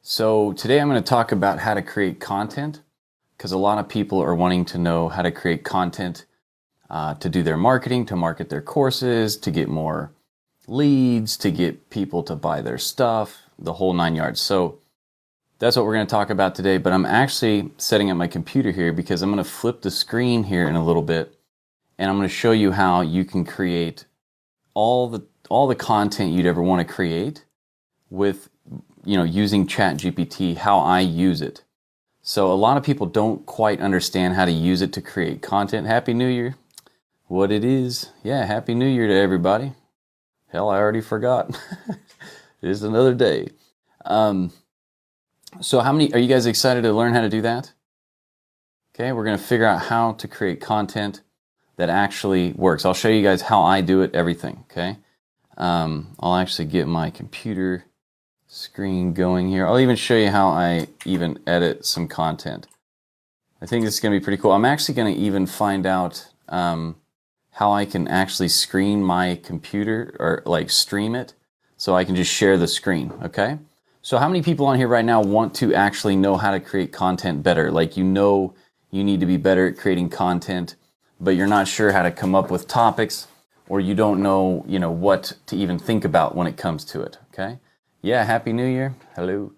So today I'm going to talk about how to create content because a lot of people are wanting to know how to create content to do their marketing, to market their courses, to get more leads, to get people to buy their stuff, the whole 9 yards. So that's what we're going to talk about today, but I'm actually setting up my computer here because I'm going to flip the screen here in a little bit and I'm going to show you how you can create all the content you'd ever want to create with using ChatGPT, how I use it. So a lot of people don't quite understand how to use it to create content. Happy New Year. What it is. Yeah, Happy New Year to everybody. Hell, I already forgot. It is another day. So are you guys excited to learn how to do that? Okay, we're going to figure out how to create content that actually works. I'll show you guys how I do it, everything, okay? I'll actually get my computer screen going here. I'll even show you how I even edit some content. I think this is going to be pretty cool. I'm actually going to even find out how I can actually screen my computer or like stream it so I can just share the screen, okay? So how many people on here right now want to actually know how to create content better? Like you need to be better at creating content, but you're not sure how to come up with topics, or you don't know, what to even think about when it comes to it, okay? Yeah, Happy New Year. Hello.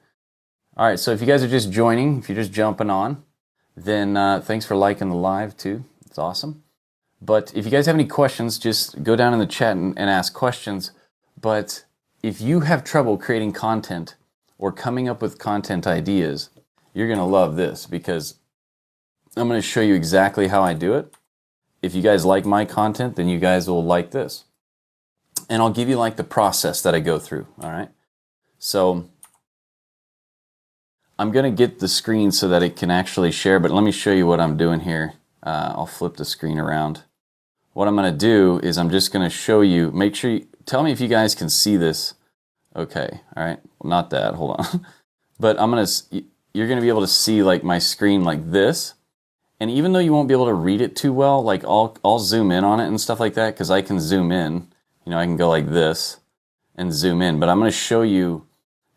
All right, so if you guys are just joining, if you're just jumping on, then thanks for liking the live too. It's awesome. But if you guys have any questions, just go down in the chat and ask questions. But if you have trouble creating content or coming up with content ideas, you're going to love this because I'm going to show you exactly how I do it. If you guys like my content, then you guys will like this. And I'll give you like the process that I go through, all right? So I'm going to get the screen so that it can actually share, but let me show you what I'm doing here. I'll flip the screen around. What I'm going to do is I'm just going to show you, tell me if you guys can see this. Okay, all right, well, not that, hold on. But you're going to be able to see like my screen like this. And even though you won't be able to read it too well, like I'll zoom in on it and stuff like that because I can zoom in. I can go like this and zoom in, but I'm going to show you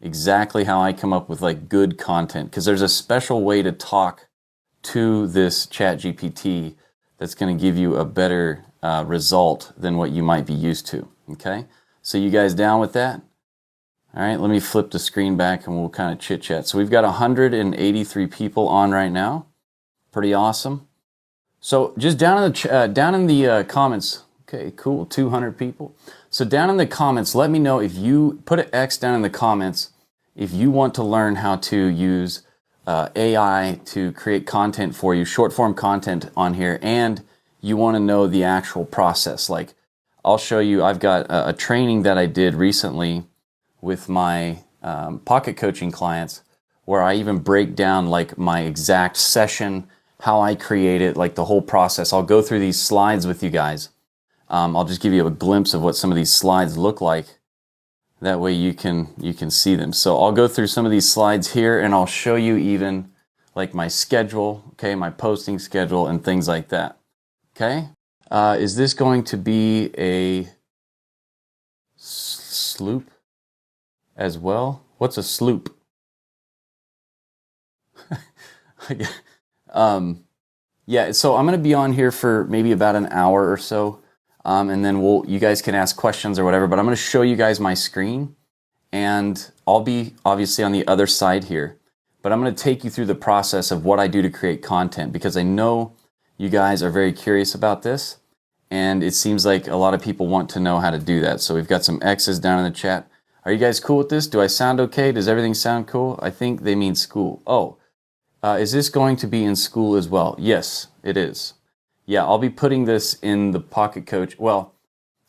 exactly how I come up with like good content because there's a special way to talk to this ChatGPT that's going to give you a better result than what you might be used to. Okay, so you guys down with that? All right, let me flip the screen back and we'll kind of chit chat. So we've got 183 people on right now. Pretty awesome. So just down in the comments. Okay, cool. 200 people. So down in the comments, let me know if you put an X down in the comments if you want to learn how to use AI to create content for you, short form content on here, and you want to know the actual process. Like I'll show you, I've got a training that I did recently with my pocket coaching clients where I even break down like my exact session, how I create it, like the whole process. I'll go through these slides with you guys. I'll just give you a glimpse of what some of these slides look like. That way you can see them. So I'll go through some of these slides here and I'll show you even like my schedule, okay, my posting schedule and things like that. Okay? Is this going to be a sloop as well? What's a sloop? Yeah, so I'm going to be on here for maybe about an hour or so. And then you guys can ask questions or whatever, but I'm going to show you guys my screen and I'll be obviously on the other side here, but I'm going to take you through the process of what I do to create content because I know you guys are very curious about this and it seems like a lot of people want to know how to do that. So we've got some X's down in the chat. Are you guys cool with this? Do I sound okay? Does everything sound cool? I think they mean school. Oh, is this going to be in Skool as well? Yes, it is. Yeah, I'll be putting this in the Pocket Coach. Well,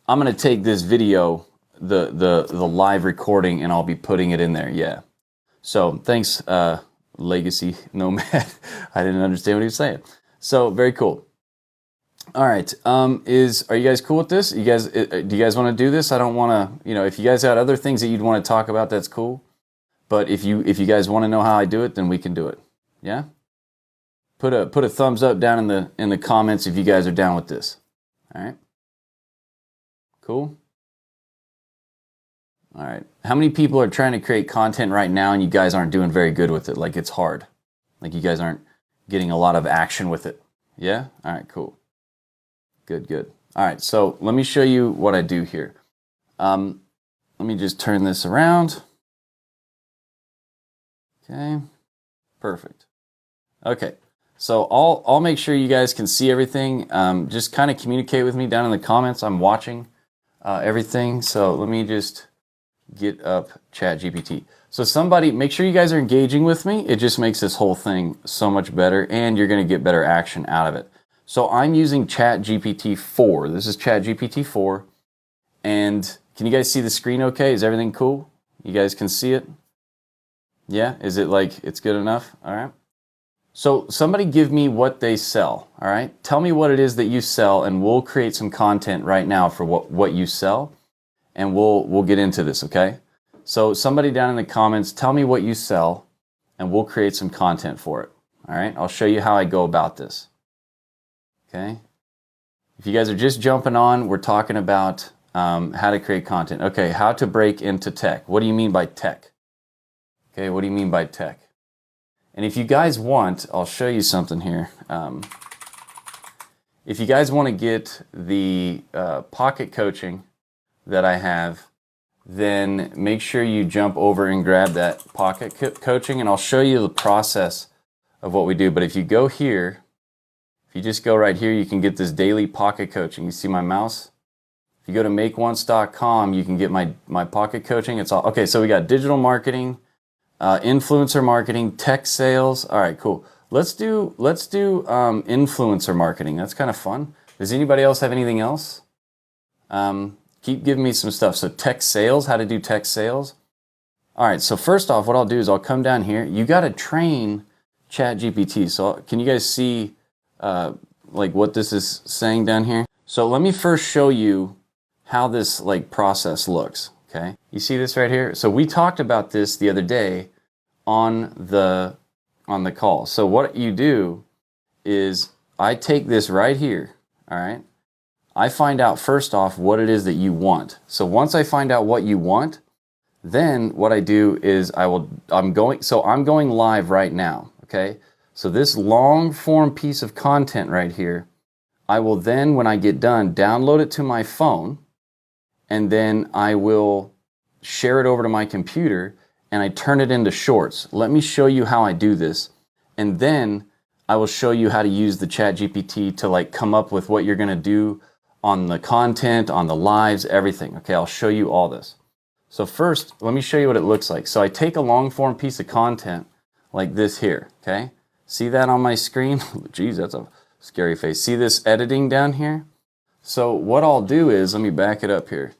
I'm going to take this video, the live recording, and I'll be putting it in there. Yeah. So thanks, Legacy Nomad. I didn't understand what he was saying. So very cool. All right. Are you guys cool with this? Do you guys want to do this? I don't want to. If you guys had other things that you'd want to talk about, that's cool. But if you guys want to know how I do it, then we can do it. Yeah. Put a thumbs up down in the comments if you guys are down with this. All right. Cool. All right. How many people are trying to create content right now and you guys aren't doing very good with it? Like it's hard. Like you guys aren't getting a lot of action with it. Yeah? All right, cool. Good, good. All right, so let me show you what I do here. Let me just turn this around. Okay, perfect. Okay, so I'll make sure you guys can see everything. Just kind of communicate with me down in the comments. I'm watching everything. So let me just get up ChatGPT. So somebody, make sure you guys are engaging with me. It just makes this whole thing so much better and you're going to get better action out of it. So I'm using ChatGPT 4. This is ChatGPT 4. And can you guys see the screen okay? Is everything cool? You guys can see it? Yeah? Is it like it's good enough? All right. So somebody give me what they sell. All right. Tell me what it is that you sell and we'll create some content right now for what you sell. And we'll get into this, okay? So somebody down in the comments, tell me what you sell and we'll create some content for it. All right. I'll show you how I go about this. Okay. If you guys are just jumping on, we're talking about how to create content. Okay, how to break into tech. What do you mean by tech? Okay, what do you mean by tech? And if you guys want, I'll show you something here. If you guys want to get the pocket coaching that I have, then make sure you jump over and grab that pocket coaching and I'll show you the process of what we do. But if you go here, if you just go right here, you can get this daily pocket coaching. You see my mouse? If you go to makeonce.com, you can get my pocket coaching. It's all okay. So we got digital marketing, influencer marketing, tech sales. All right, cool. Let's do influencer marketing. That's kind of fun. Does anybody else have anything else? Keep giving me some stuff. So tech sales, how to do tech sales. All right. So first off, what I'll do is I'll come down here. You got to train ChatGPT. So can you guys see like what this is saying down here? So let me first show you how this like process looks. Okay. You see this right here? So we talked about this the other day on the call. So what you do is I take this right here. All right. I find out first off what it is that you want. So once I find out what you want, then what I do is I'm going live right now. Okay. So this long form piece of content right here, I will then, when I get done, download it to my phone and then I will share it over to my computer and I turn it into shorts. Let me show you how I do this. And then I will show you how to use the ChatGPT to like come up with what you're going to do on the content, on the lives, everything. Okay, I'll show you all this. So first, let me show you what it looks like. So I take a long form piece of content like this here, okay? See that on my screen? Geez, that's a scary face. See this editing down here? So what I'll do is, let me back it up here,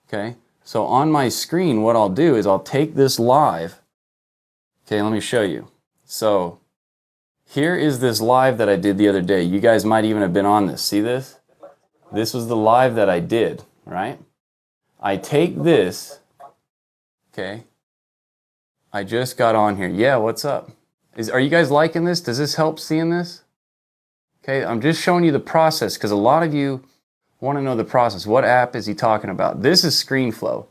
okay? So on my screen, what I'll do is I'll take this live. Okay, let me show you. So here is this live that I did the other day. You guys might even have been on this. See this? This was the live that I did, right? I take this, okay? I just got on here. Yeah, what's up? Are you guys liking this? Does this help seeing this? Okay, I'm just showing you the process because a lot of you want to know the process. What app is he talking about? This is ScreenFlow.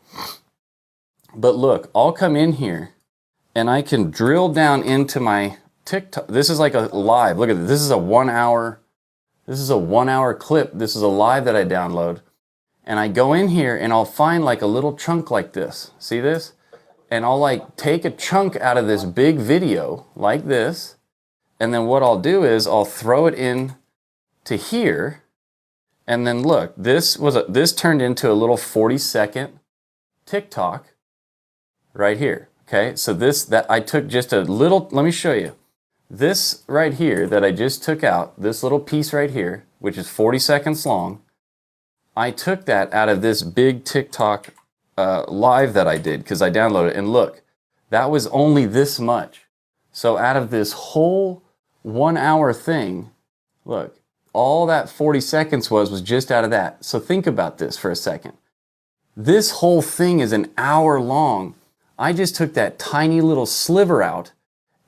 But look, I'll come in here and I can drill down into my TikTok. This is like a live. Look at this. This is a 1 hour. This is a 1 hour clip. This is a live that I download. And I go in here and I'll find like a little chunk like this. See this? And I'll like take a chunk out of this big video like this. And then what I'll do is I'll throw it in to here. And then look, this turned into a little 40-second TikTok right here. Okay, so that I took just a little, let me show you. This right here that I just took out, this little piece right here, which is 40 seconds long, I took that out of this big TikTok live that I did because I downloaded it. And look, that was only this much. So out of this whole 1 hour thing, look, all that 40 seconds was just out of that. So think about this for a second. This whole thing is an hour long. I just took that tiny little sliver out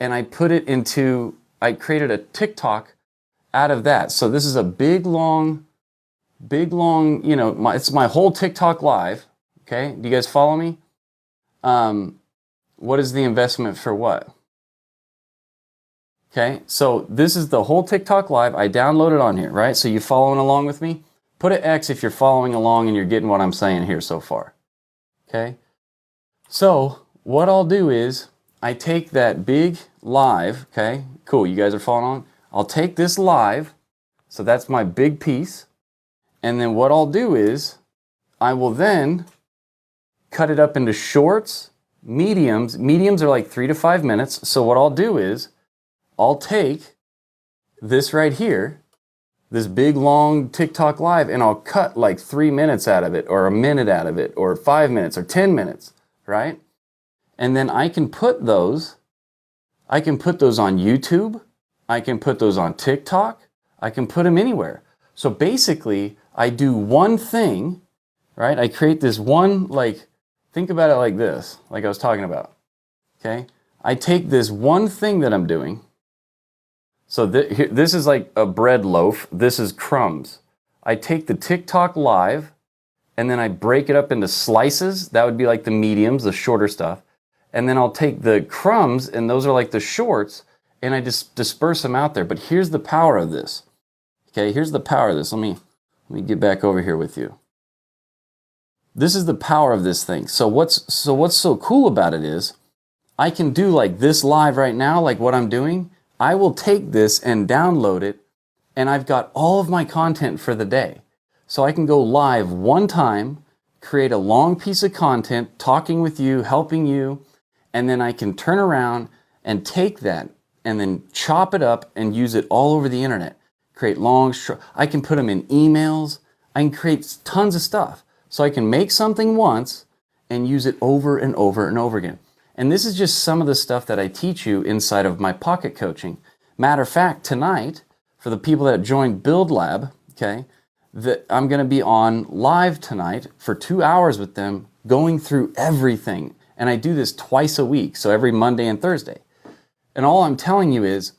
and I put it into, I created a TikTok out of that. So this is a big long, you know, it's my whole TikTok live. Okay. Do you guys follow me? What is the investment for what? Okay, so this is the whole TikTok live. I downloaded on here, right? So you following along with me? Put an X if you're following along and you're getting what I'm saying here so far. Okay, so what I'll do is I take that big live, okay, cool, you guys are following along? I'll take this live, so that's my big piece, and then what I'll do is I will then cut it up into shorts, mediums. Mediums are like 3 to 5 minutes, so what I'll do is I'll take this right here, this big long TikTok live, and I'll cut like 3 minutes out of it, or a minute out of it, or 5 minutes, or 10 minutes, right? And then I can put those on YouTube, I can put those on TikTok, I can put them anywhere. So basically, I do one thing, right? I create this one, like, think about it like this, like I was talking about, okay? I take this one thing that I'm doing. So this is like a bread loaf. This is crumbs. I take the TikTok live and then I break it up into slices. That would be like the mediums, the shorter stuff. And then I'll take the crumbs, and those are like the shorts, and I just disperse them out there. But here's the power of this. Okay, here's the power of this. Let me get back over here with you. This is the power of this thing. So what's so cool about it is I can do like this live right now, like what I'm doing. I will take this and download it, and I've got all of my content for the day. So I can go live one time, create a long piece of content, talking with you, helping you, and then I can turn around and take that and then chop it up and use it all over the internet. Create I can put them in emails. I can create tons of stuff. So I can make something once and use it over and over and over again. And this is just some of the stuff that I teach you inside of my pocket coaching. Matter of fact, tonight, for the people that joined Build Lab, okay, I'm going to be on live tonight for 2 hours with them, going through everything. And I do this twice a week, so every Monday and Thursday. And all I'm telling you is,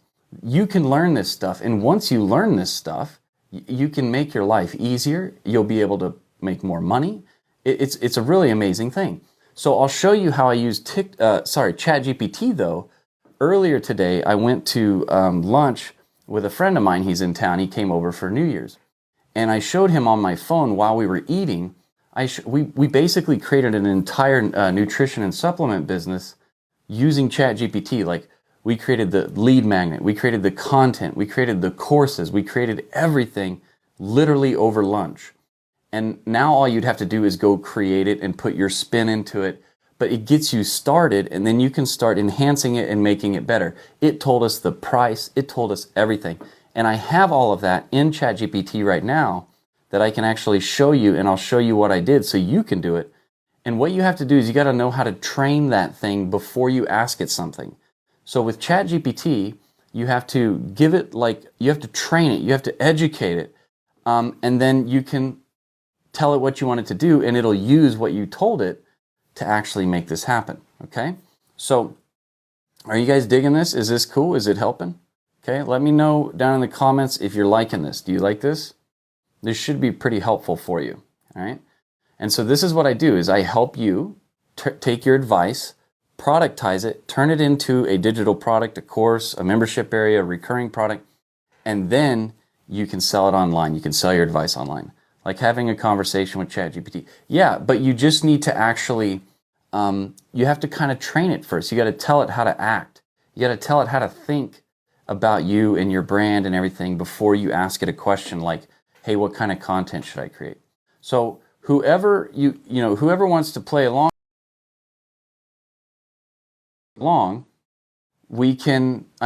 you can learn this stuff. And once you learn this stuff, you can make your life easier. You'll be able to make more money. It's a really amazing thing. So I'll show you how I use ChatGPT though. Earlier today, I went to lunch with a friend of mine. He's in town. He came over for New Year's. And I showed him on my phone while we were eating. We basically created an entire nutrition and supplement business using ChatGPT. Like, we created the lead magnet, we created the content, we created the courses, we created everything literally over lunch. And now all you'd have to do is go create it and put your spin into it. But it gets you started, and then you can start enhancing it and making it better. It told us the price, it told us everything. And I have all of that in ChatGPT right now that I can actually show you, and I'll show you what I did so you can do it. And what you have to do is you got to know how to train that thing before you ask it something. So with ChatGPT, you have to give it, you have to train it, you have to educate it, and then you can tell it what you want it to do, and it'll use what you told it to actually make this happen, okay? So are you guys digging this? Is this cool? Is it helping? Okay, let me know down in the comments if you're liking this. Do you like this? This should be pretty helpful for you, all right? And so this is what I do, is I help you take your advice, productize it, turn it into a digital product, a course, a membership area, a recurring product, and then you can sell it online. You can sell your advice online. Like having a conversation with ChatGPT. Yeah, but you just need to actually, you have to kind of train it first. You got to tell it how to act. You got to tell it how to think about you and your brand and everything before you ask it a question like, hey, what kind of content should I create? So whoever whoever wants to play along, I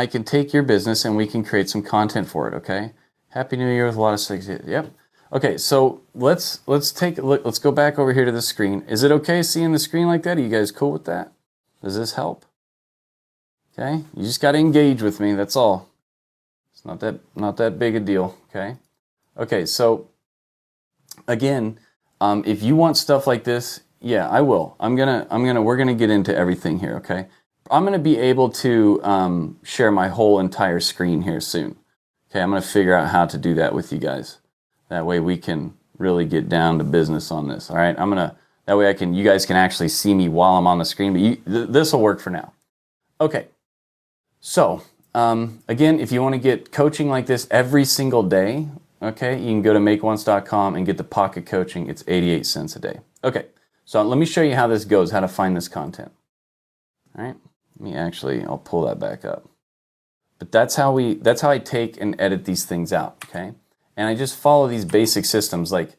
can take your business and we can create some content for it, okay? Happy New Year with a lot of success. Yep. Okay, so let's take a look. Let's go back over here to the screen. Is it okay seeing the screen like that? Are you guys cool with that? Does this help? Okay, you just got to engage with me. That's all. It's not that big a deal. Okay. Okay, so again, if you want stuff like this, yeah, I will. We're gonna get into everything here. Okay, I'm gonna be able to share my whole entire screen here soon. Okay, I'm gonna figure out how to do that with you guys. That way we can really get down to business on this. All right, I'm gonna That way you guys can actually see me while I'm on the screen, but this will work for now. Okay, so again, if you want to get coaching like this every single day, okay, you can go to makeonce.com and get the pocket coaching. It's 88 cents a day. Okay, so let me show you how this goes, how to find this content. All right, I'll pull that back up. But that's how I take and edit these things out, okay? And I just follow these basic systems, like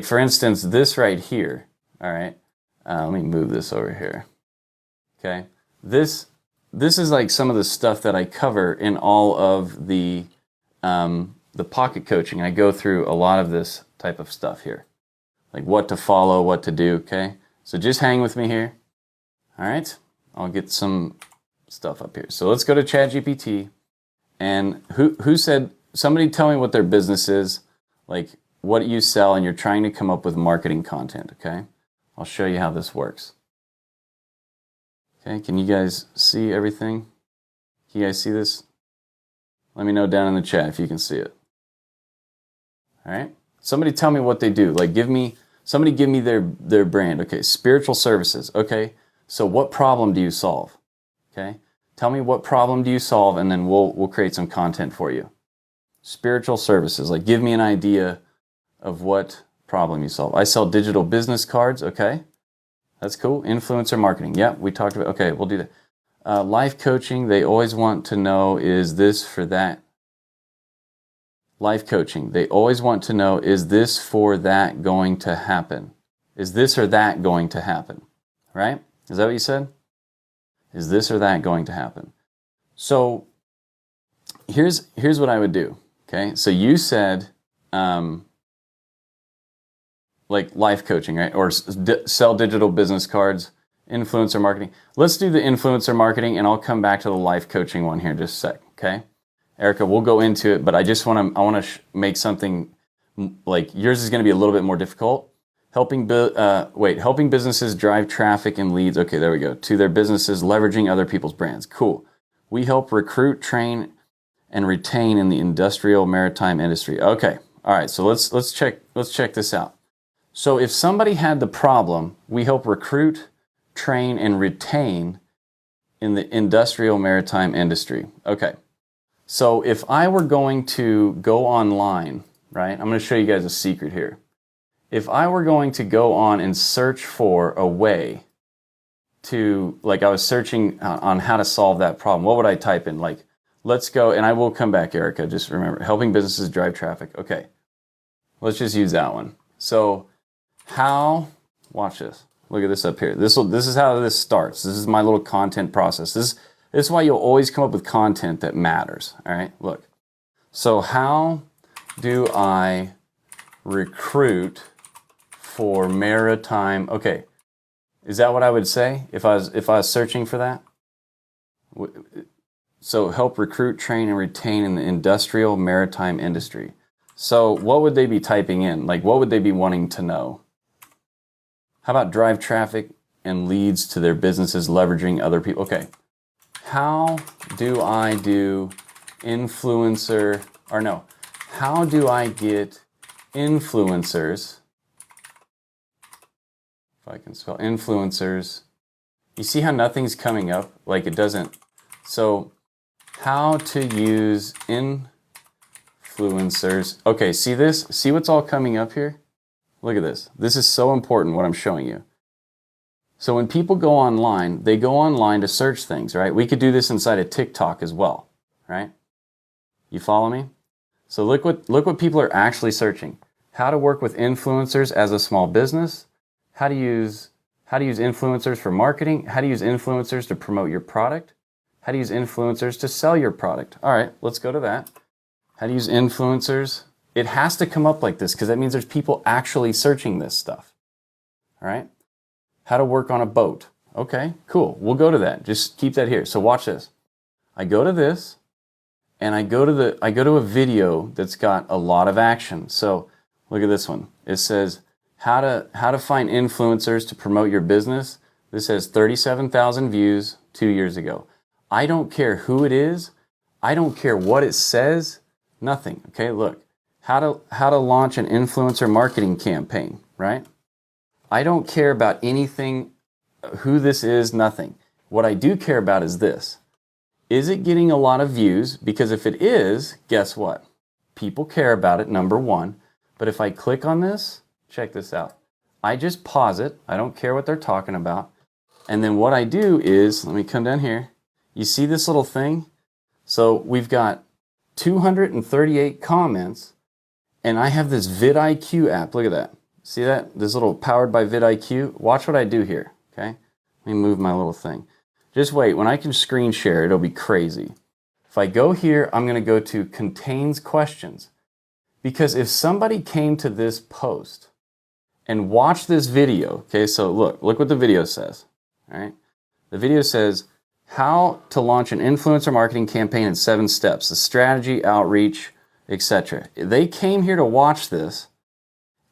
for instance, this right here, all right? Let me move this over here, okay? This is like some of the stuff that I cover in all of the pocket coaching. I go through a lot of this type of stuff here, like what to follow, what to do, okay? So just hang with me here, all right? I'll get some stuff up here. So let's go to ChatGPT. And who said, somebody tell me what their business is, like what you sell, and you're trying to come up with marketing content, okay? I'll show you how this works. Okay, can you guys see everything? Can you guys see this? Let me know down in the chat if you can see it. All right, somebody tell me what they do. Like somebody give me their brand. Okay, spiritual services. Okay, so what problem do you solve? Okay. Tell me what problem do you solve, and then we'll create some content for you. Spiritual services, like give me an idea of what problem you solve. I sell digital business cards, okay. That's cool. Influencer marketing, yep, we talked about, okay, we'll do that. Life coaching, they always want to know, is this for that? Life coaching, they always want to know, is this for that going to happen? Is this or that going to happen, right? Is that what you said? Is this or that going to happen? So here's what I would do, okay? So you said like life coaching, right? Or sell digital business cards, influencer marketing. Let's do the influencer marketing, and I'll come back to the life coaching one here in just a sec, okay? Erica, we'll go into it, but I want to make something like yours is going to be a little bit more difficult. Helping businesses drive traffic and leads. Okay, there we go. To their businesses, leveraging other people's brands. Cool. We help recruit, train, and retain in the industrial maritime industry. Okay. All right. So let's check this out. So if somebody had the problem, we help recruit, train, and retain in the industrial maritime industry. Okay. So if I were going to go online, right? I'm going to show you guys a secret here. If I were going to go on and search for a way to, like I was searching on how to solve that problem, what would I type in? Like, let's go, and I will come back, Erica, just remember, helping businesses drive traffic. Okay, let's just use that one. So watch this. Look at this up here. This is how this starts. This is my little content process. This is why you'll always come up with content that matters, all right? Look, so how do I recruit for maritime? Okay, is that what I would say if I was searching for that? So help recruit, train, and retain in the industrial maritime industry. So what would they be typing in? Like, what would they be wanting to know? How about drive traffic and leads to their businesses, leveraging other people? Okay, how do I do influencer, or no, how do I get influencers? If I can spell influencers, you see how nothing's coming up? Like it doesn't. So how to use influencers. Okay, see this? See what's all coming up here? Look at this. This is so important what I'm showing you. So when people go online, they go online to search things, right? We could do this inside of TikTok as well, right? You follow me? So look what people are actually searching. How to work with influencers as a small business. How to use influencers for marketing. How to use influencers to promote your product. How to use influencers to sell your product. All right, let's go to that. How to use influencers. It has to come up like this because that means there's people actually searching this stuff. All right. How to work on a boat. Okay, cool. We'll go to that. Just keep that here. So watch this. I go to this and I go to a video that's got a lot of action. So look at this one. It says how to find influencers to promote your business. This has 37,000 views 2 years ago. I don't care who it is. I don't care what it says. Nothing. Okay, look. How to launch an influencer marketing campaign, right? I don't care about anything, who this is, nothing. What I do care about is this. Is it getting a lot of views? Because if it is, guess what? People care about it, number one. But if I click on this, check this out. I just pause it. I don't care what they're talking about. And then what I do is, let me come down here. You see this little thing? So we've got 238 comments, and I have this vidIQ app. Look at that. See that? This little powered by vidIQ. Watch what I do here, okay? Let me move my little thing. Just wait. When I can screen share, it'll be crazy. If I go here, I'm going to go to contains questions. Because if somebody came to this post and watched this video, okay, so look what the video says, all right? The video says, how to launch an influencer marketing campaign in 7 steps, the strategy, outreach, etc. They came here to watch this,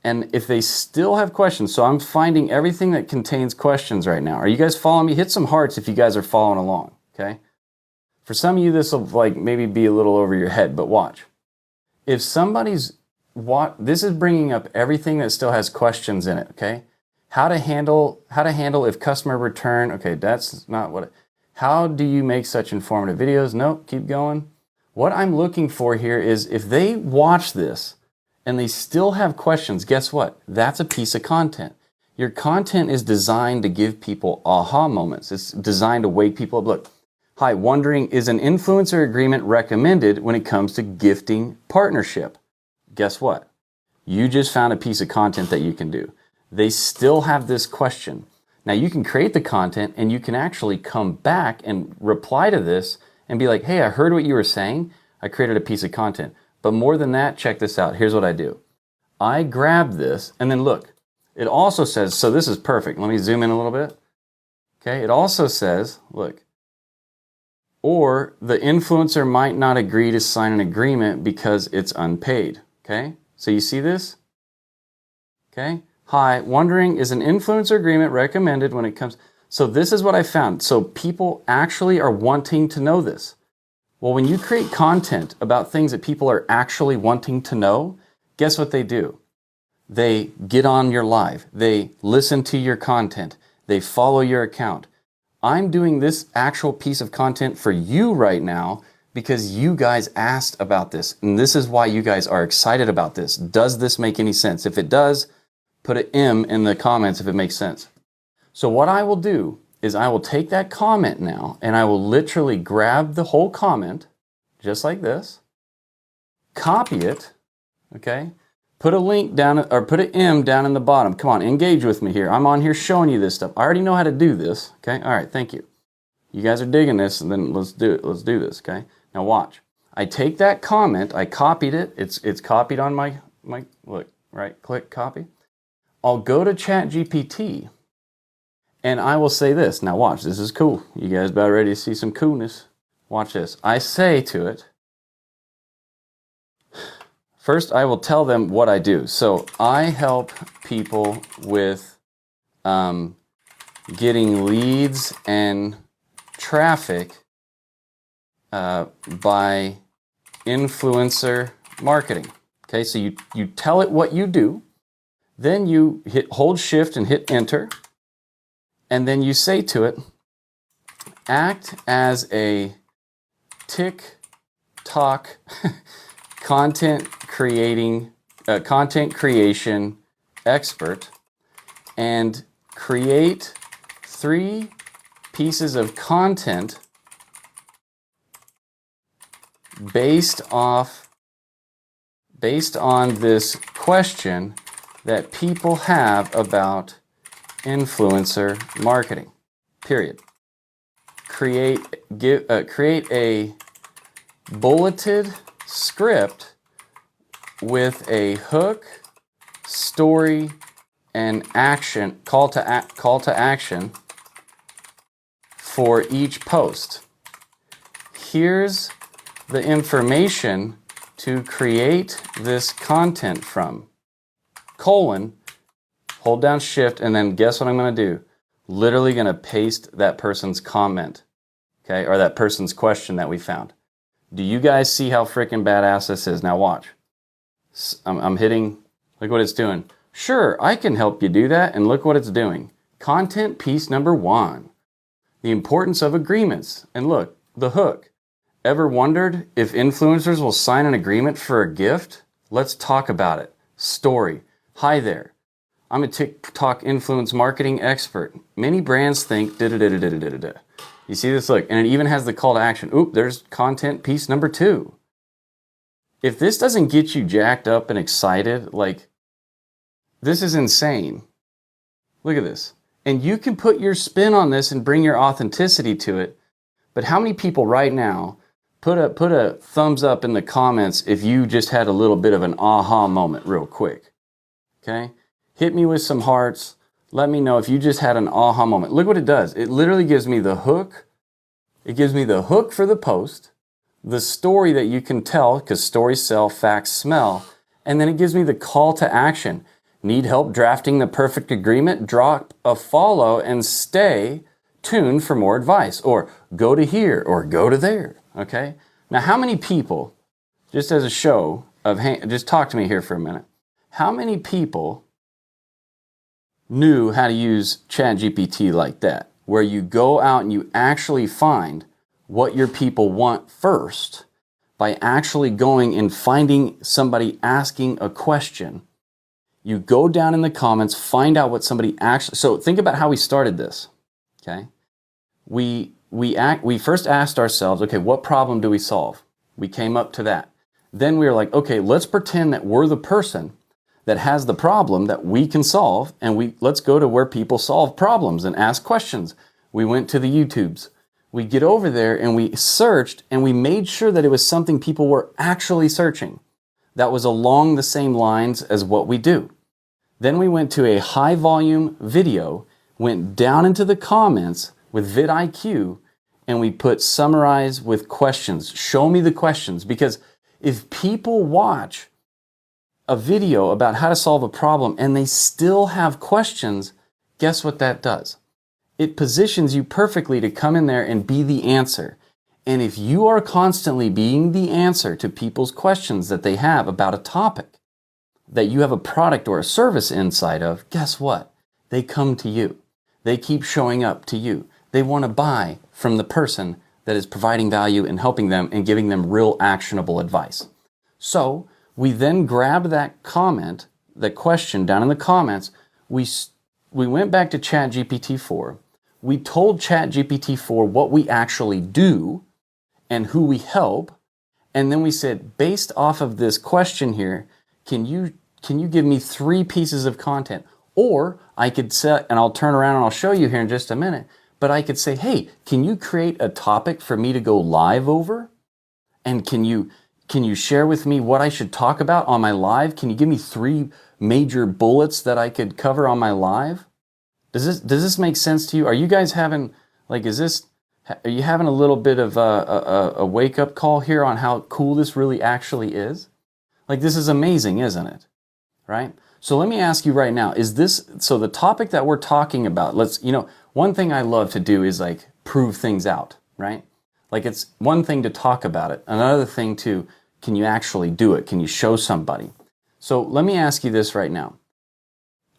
and if they still have questions, so I'm finding everything that contains questions right now. Are you guys following me? Hit some hearts if you guys are following along, okay? For some of you, this will like maybe be a little over your head, but watch. If somebody's, this is bringing up everything that still has questions in it, okay? How to handle if customer return, okay, that's not what, how do you make such informative videos? Nope, keep going. What I'm looking for here is if they watch this and they still have questions, guess what? That's a piece of content. Your content is designed to give people aha moments. It's designed to wake people up. Look, hi, wondering, is an influencer agreement recommended when it comes to gifting partnership? Guess what? You just found a piece of content that you can do. They still have this question. Now you can create the content and you can actually come back and reply to this and be like, hey, I heard what you were saying. I created a piece of content. But more than that, check this out. Here's what I do. I grab this and then look, it also says, so this is perfect. Let me zoom in a little bit. Okay, it also says, look, or the influencer might not agree to sign an agreement because it's unpaid. Okay, so you see this? Okay, hi, wondering, is an influencer agreement recommended when it comes? So this is what I found. So people actually are wanting to know this. Well, when you create content about things that people are actually wanting to know, guess what they do? They get on your live. They listen to your content. They follow your account. I'm doing this actual piece of content for you right now because you guys asked about this. And this is why you guys are excited about this. Does this make any sense? If it does, put an M in the comments if it makes sense. So what I will do is I will take that comment now and I will literally grab the whole comment, just like this, copy it, okay? Put a link down, or put an M down in the bottom. Come on, engage with me here. I'm on here showing you this stuff. I already know how to do this, okay? All right, thank you. You guys are digging this, and then let's do it. Let's do this, okay? Now watch. I take that comment, I copied it. It's copied on my look, right? Click copy. I'll go to ChatGPT, and I will say this. Now watch, this is cool. You guys about ready to see some coolness? Watch this. I say to it, first, I will tell them what I do. So I help people with getting leads and traffic by influencer marketing. Okay, so you tell it what you do, then you hold shift and hit enter, and then you say to it, act as a TikTok content creation expert and create 3 pieces of content based on this question that people have about influencer marketing, period. Create a bulleted script with a hook, story, and action, call to action for each post. Here's the information to create this content from. Hold down shift, and then guess what I'm going to do? Literally going to paste that person's comment, okay, or that person's question that we found. Do you guys see how freaking badass this is? Now watch. I'm hitting, look what it's doing. Sure, I can help you do that, and look what it's doing. Content piece number 1. The importance of agreements. And look, the hook. Ever wondered if influencers will sign an agreement for a gift? Let's talk about it. Story. Hi there. I'm a TikTok influence marketing expert. Many brands think da-da-da-da-da-da-da. You see this? Look, and it even has the call to action. Oop, there's content piece number 2. If this doesn't get you jacked up and excited, like, this is insane. Look at this. And you can put your spin on this and bring your authenticity to it. But how many people right now, put a thumbs up in the comments if you just had a little bit of an aha moment real quick. Okay? Hit me with some hearts. Let me know if you just had an aha moment. Look what it does. It literally gives me the hook. It gives me the hook for the post, the story that you can tell, because stories sell, facts smell, and then it gives me the call to action. Need help drafting the perfect agreement? Drop a follow and stay tuned for more advice, or go to here or go to there. Okay? Now, how many people, just as a show of just talk to me here for a minute. How many people knew how to use ChatGPT like that, where you go out and you actually find what your people want first by actually going and finding somebody asking a question? You go down in the comments, find out what somebody actually... So think about how we started this, okay? We first asked ourselves, okay, what problem do we solve? We came up to that. Then we were like, okay, let's pretend that we're the person that has the problem that we can solve, and let's go to where people solve problems and ask questions. We went to the YouTubes. We get over there and we searched, and we made sure that it was something people were actually searching that was along the same lines as what we do. Then we went to a high volume video, went down into the comments with vidIQ, and we put summarize with questions. Show me the questions, because if people watch a video about how to solve a problem and they still have questions, guess what that does? It positions you perfectly to come in there and be the answer. And if you are constantly being the answer to people's questions that they have about a topic that you have a product or a service inside of, guess what? They come to you. They keep showing up to you. They want to buy from the person that is providing value and helping them and giving them real actionable advice. So we then grabbed that comment, that question down in the comments. We went back to ChatGPT-4. We told ChatGPT-4 what we actually do and who we help. And then we said, based off of this question here, can you give me 3 pieces of content? Or I could set, and I'll turn around and I'll show you here in just a minute, but I could say, hey, can you create a topic for me to go live over? And can you share with me what I should talk about on my live? Can you give me 3 major bullets that I could cover on my live? Does this make sense to you? Are you guys having, like, are you having a little bit of a wake-up call here on how cool this really actually is? Like, this is amazing, isn't it? Right? So let me ask you right now, so the topic that we're talking about, one thing I love to do is like prove things out, right? Like, it's one thing to talk about it. Another thing can you actually do it? Can you show somebody? So let me ask you this right now.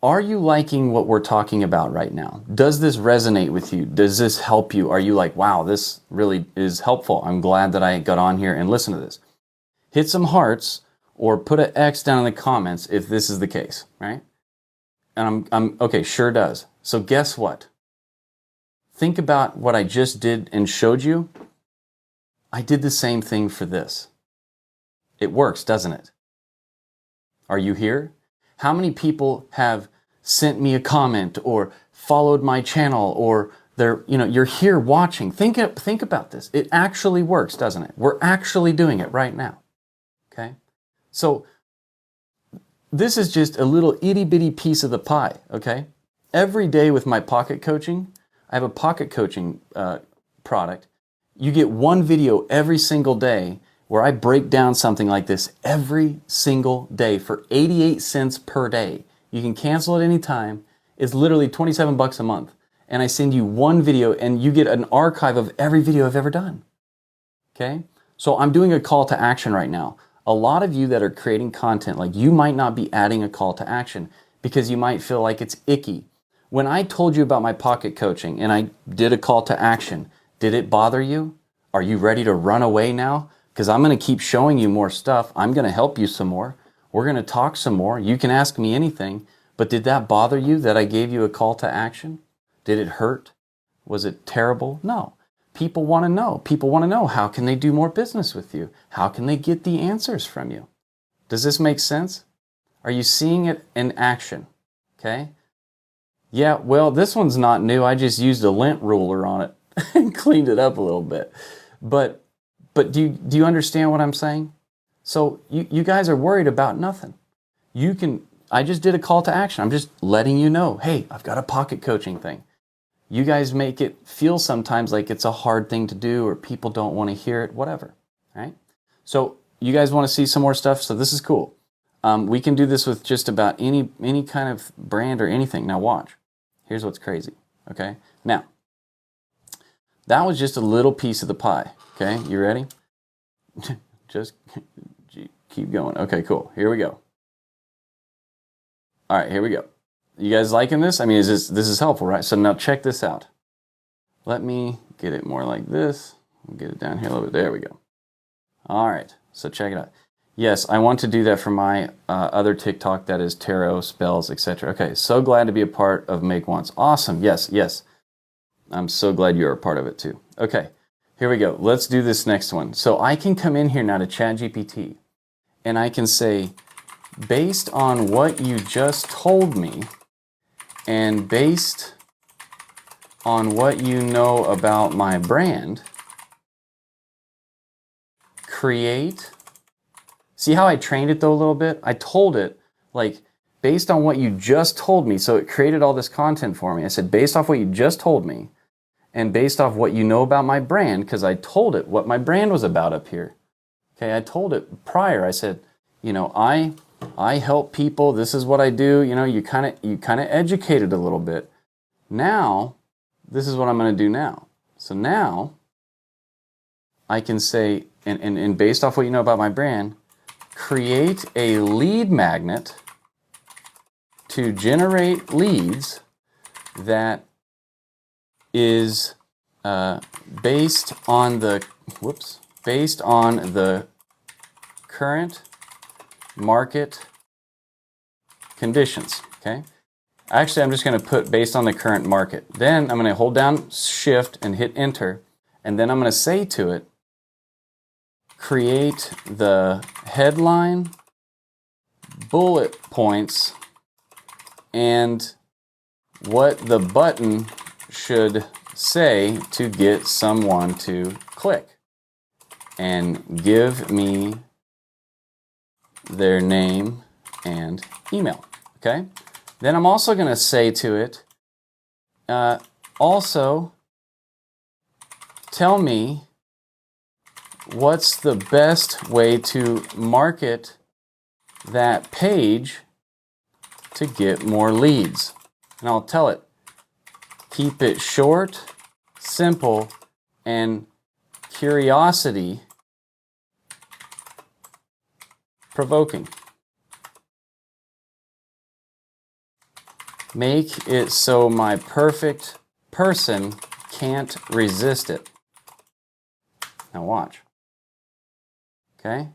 Are you liking what we're talking about right now? Does this resonate with you? Does this help you? Are you like, wow, this really is helpful. I'm glad that I got on here and listened to this. Hit some hearts or put an X down in the comments if this is the case, right? And I'm okay, sure does. So guess what? Think about what I just did and showed you. I did the same thing for this. It works, doesn't it? Are you here? How many people have sent me a comment or followed my channel, or you're here watching? Think about this. It actually works, doesn't it? We're actually doing it right now. Okay? So this is just a little itty bitty piece of the pie, okay? Every day with my pocket coaching, I have a pocket coaching product. You get one video every single day where I break down something like this every single day for 88 cents per day. You can cancel at any time. It's literally 27 bucks a month. And I send you one video and you get an archive of every video I've ever done. Okay? So I'm doing a call to action right now. A lot of you that are creating content, like, you might not be adding a call to action because you might feel like it's icky. When I told you about my pocket coaching and I did a call to action, did it bother you? Are you ready to run away now? Because I'm going to keep showing you more stuff. I'm going to help you some more. We're going to talk some more. You can ask me anything. But did that bother you that I gave you a call to action? Did it hurt? Was it terrible? No. People want to know. People want to know, how can they do more business with you? How can they get the answers from you? Does this make sense? Are you seeing it in action? Okay. Yeah, well, this one's not new. I just used a lint ruler on it and cleaned it up a little bit. But do you understand what I'm saying? So you guys are worried about nothing. I just did a call to action. I'm just letting you know, hey, I've got a pocket coaching thing. You guys make it feel sometimes like it's a hard thing to do or people don't want to hear it, whatever, right? So you guys want to see some more stuff? So this is cool. We can do this with just about any kind of brand or anything. Now watch. Here's what's crazy, okay? Now, that was just a little piece of the pie, okay? You ready? Just keep going. Okay, cool. Here we go. All right, here we go. You guys liking this? I mean, this is helpful, right? So now check this out. Let me get it more like this. We'll get it down here a little bit. There we go. All right, so check it out. Yes, I want to do that for my other TikTok, that is tarot, spells, etc. Okay, so glad to be a part of Make Once. Awesome, yes, yes. I'm so glad you're a part of it too. Okay, here we go. Let's do this next one. So I can come in here now to ChatGPT, and I can say, based on what you just told me, and based on what you know about my brand, create. See how I trained it though a little bit? I told it, like, based on what you just told me, so it created all this content for me. I said, based off what you just told me, and based off what you know about my brand, because I told it what my brand was about up here. Okay, I told it prior. I said, you know, I help people. This is what I do. You know, you kind of educated a little bit. Now, this is what I'm going to do now. So now, I can say, and based off what you know about my brand, create a lead magnet to generate leads that is based on the current market conditions, okay? Actually, I'm just going to put based on the current market. Then I'm going to hold down Shift and hit Enter, and then I'm going to say to it, create the headline, bullet points, and what the button should say to get someone to click, and give me their name and email, okay? Then I'm also going to say to it, also tell me what's the best way to market that page to get more leads. And I'll tell it, keep it short, simple, and curiosity provoking. Make it so my perfect person can't resist it. Now watch. Okay?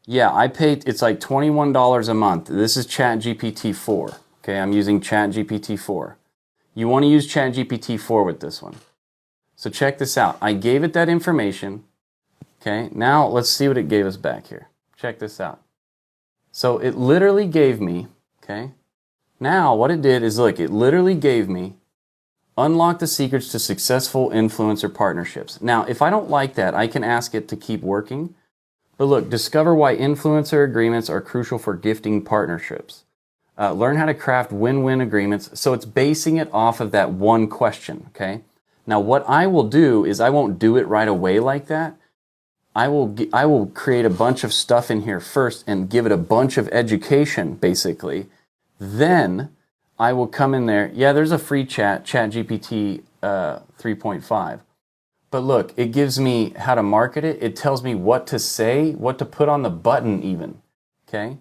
Yeah, I paid, it's like $21 a month. This is ChatGPT 4. Okay, I'm using ChatGPT 4. You want to use ChatGPT 4 with this one. So check this out. I gave it that information. Okay, now let's see what it gave us back here. Check this out. So it literally gave me, okay, now what it did is, look, it literally gave me unlock the secrets to successful influencer partnerships. Now, if I don't like that, I can ask it to keep working. But look, discover why influencer agreements are crucial for gifting partnerships. Learn how to craft win-win agreements. So it's basing it off of that one question, okay? Now, what I will do is I won't do it right away like that. I will create a bunch of stuff in here first and give it a bunch of education, basically. Then I will come in there. Yeah, there's a free ChatGPT 3.5. But look, it gives me how to market it. It tells me what to say, what to put on the button even, okay?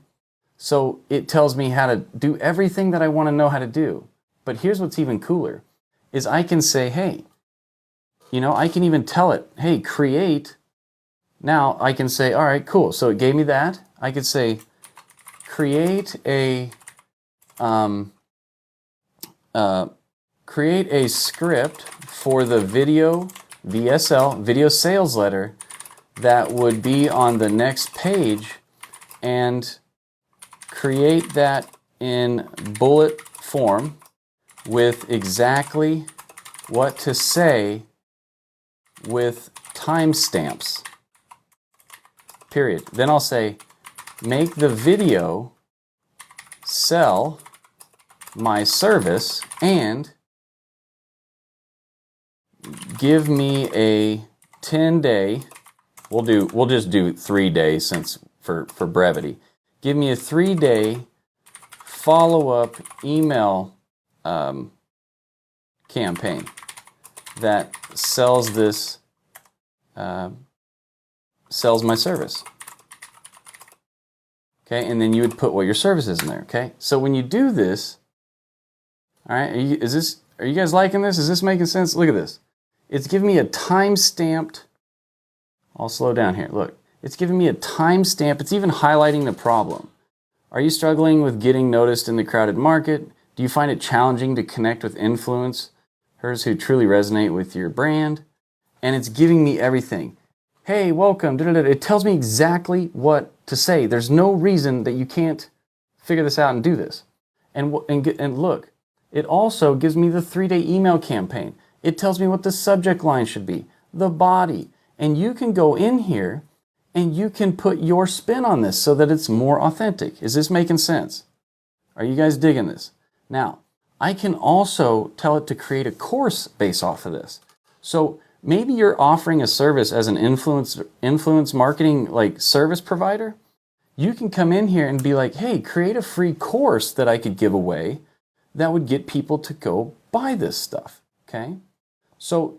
So it tells me how to do everything that I want to know how to do. But here's what's even cooler, is I can say, hey, I can even tell it, hey, create. Now I can say, all right, cool. So it gave me that. I could say, create a script for the video VSL, video sales letter, that would be on the next page, and create that in bullet form with exactly what to say with timestamps, period. Then I'll say, make the video sell my service and give me a 10-day, we'll just do 3 days since for brevity. Give me a 3-day follow-up email campaign that sells this, sells my service. Okay, and then you would put what your service is in there. Okay, so when you do this, all right, are you guys liking this? Is this making sense? Look at this. It's giving me a time-stamped, I'll slow down here. Look, it's giving me a timestamp. It's even highlighting the problem. Are you struggling with getting noticed in the crowded market? Do you find it challenging to connect with influencers who truly resonate with your brand? And it's giving me everything. Hey, welcome. It tells me exactly what to say. There's no reason that you can't figure this out and do this. And look, it also gives me the 3-day email campaign. It tells me what the subject line should be, the body. And you can go in here and you can put your spin on this so that it's more authentic. Is this making sense? Are you guys digging this? Now, I can also tell it to create a course based off of this. So maybe you're offering a service as an influence marketing service provider. You can come in here and be like, hey, create a free course that I could give away that would get people to go buy this stuff, okay? So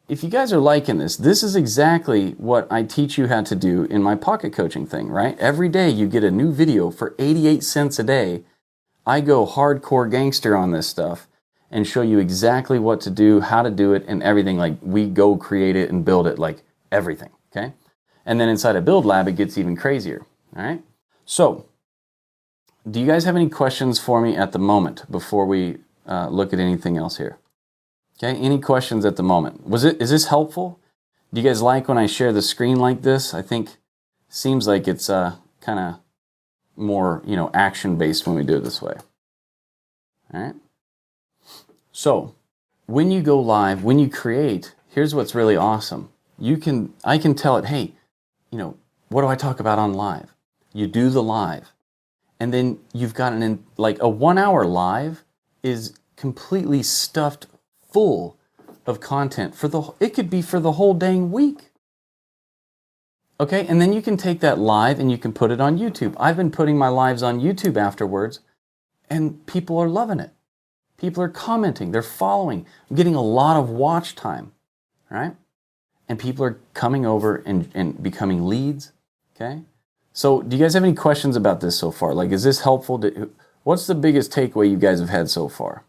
if you guys are liking this, this is exactly what I teach you how to do in my pocket coaching thing, right? Every day you get a new video for 88 cents a day. I go hardcore gangster on this stuff and show you exactly what to do, how to do it, and everything. Like, we go create it and build it, like everything, okay? And then inside a Build Lab, it gets even crazier, all right? So, do you guys have any questions for me at the moment before we look at anything else here? Okay, any questions at the moment? Is this helpful? Do you guys like when I share the screen like this? I think seems like it's kind of more, action-based when we do it this way. All right? So, when you go live, when you create, here's what's really awesome. I can tell it, hey, what do I talk about on live? You do the live. And then you've got a 1 hour live is completely stuffed full of content it could be for the whole dang week. Okay, and then you can take that live and you can put it on YouTube. I've been putting my lives on YouTube afterwards, and people are loving it. People are commenting, they're following. I'm getting a lot of watch time, right? And people are coming over and becoming leads, okay? So do you guys have any questions about this so far? Is this helpful? What's the biggest takeaway you guys have had so far?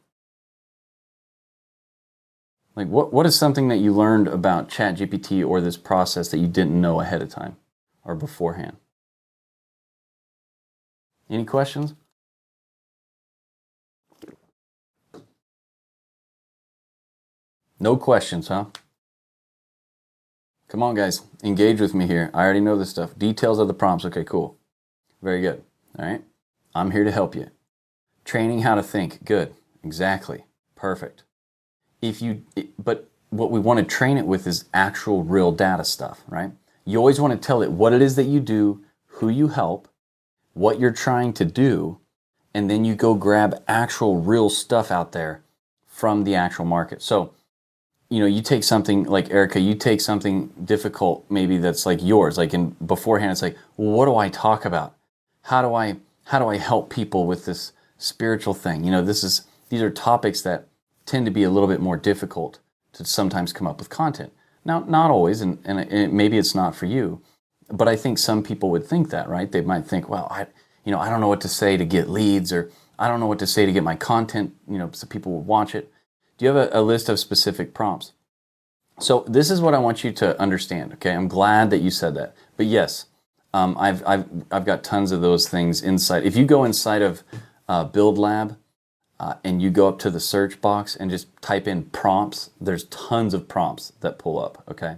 What is something that you learned about ChatGPT or this process that you didn't know ahead of time or beforehand? Any questions? No questions, huh? Come on, guys. Engage with me here. I already know this stuff. Details of the prompts. Okay, cool. Very good. All right. I'm here to help you. Training how to think. Good. Exactly. Perfect. But what we want to train it with is actual real data stuff, right? You always want to tell it what it is that you do, who you help, what you're trying to do, and then you go grab actual real stuff out there from the actual market. So, you take something like Erica, you take something difficult maybe that's like yours, beforehand it's like, well, what do I talk about? How do I help people with this spiritual thing? These are topics that tend to be a little bit more difficult to sometimes come up with content. Now, not always, and maybe it's not for you, but I think some people would think that, right? They might think, well, I don't know what to say to get leads, or I don't know what to say to get my content, so people will watch it. Do you have a list of specific prompts? So this is what I want you to understand, okay? I'm glad that you said that. But yes, I've got tons of those things inside. If you go inside of Build Lab and you go up to the search box and just type in prompts, there's tons of prompts that pull up, okay?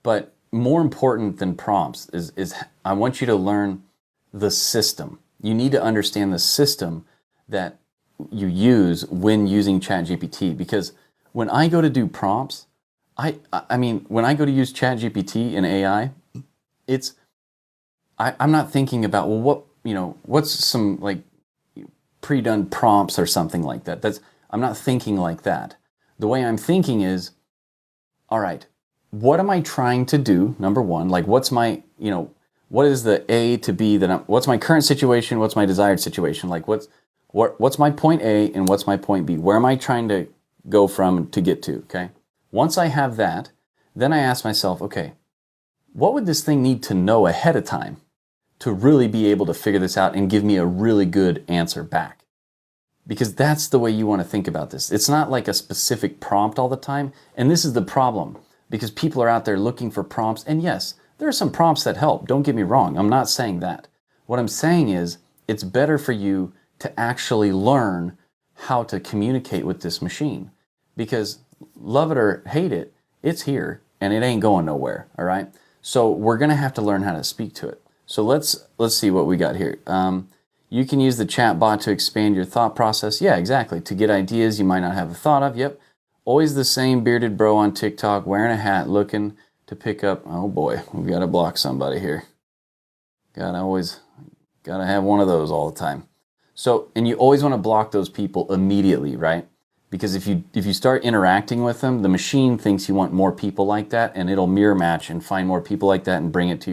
But more important than prompts is I want you to learn the system. You need to understand the system that you use when using ChatGPT, because when I go to do prompts, I mean, when I go to use ChatGPT and AI, I'm not thinking about, well, what's some like pre-done prompts or something like that. I'm not thinking like that. The way I'm thinking is, all right, what am I trying to do? Number one, like what's my, what is the A to B what's my current situation? What's my desired situation? Like what's my point A and what's my point B? Where am I trying to go from to get to, okay? Once I have that, then I ask myself, okay, what would this thing need to know ahead of time to really be able to figure this out and give me a really good answer back? Because that's the way you want to think about this. It's not like a specific prompt all the time. And this is the problem, because people are out there looking for prompts. And yes, there are some prompts that help. Don't get me wrong. I'm not saying that. What I'm saying is it's better for you to actually learn how to communicate with this machine, because love it or hate it, it's here and it ain't going nowhere, all right? So we're gonna have to learn how to speak to it. So let's see what we got here. You can use the chat bot to expand your thought process. Yeah, exactly. To get ideas you might not have thought of. Yep. Always the same bearded bro on TikTok, wearing a hat, looking to pick up. Oh boy, we've got to block somebody here. Gotta have one of those all the time. So, and you always want to block those people immediately, right? Because if you start interacting with them, the machine thinks you want more people like that, and it'll mirror match and find more people like that and bring it to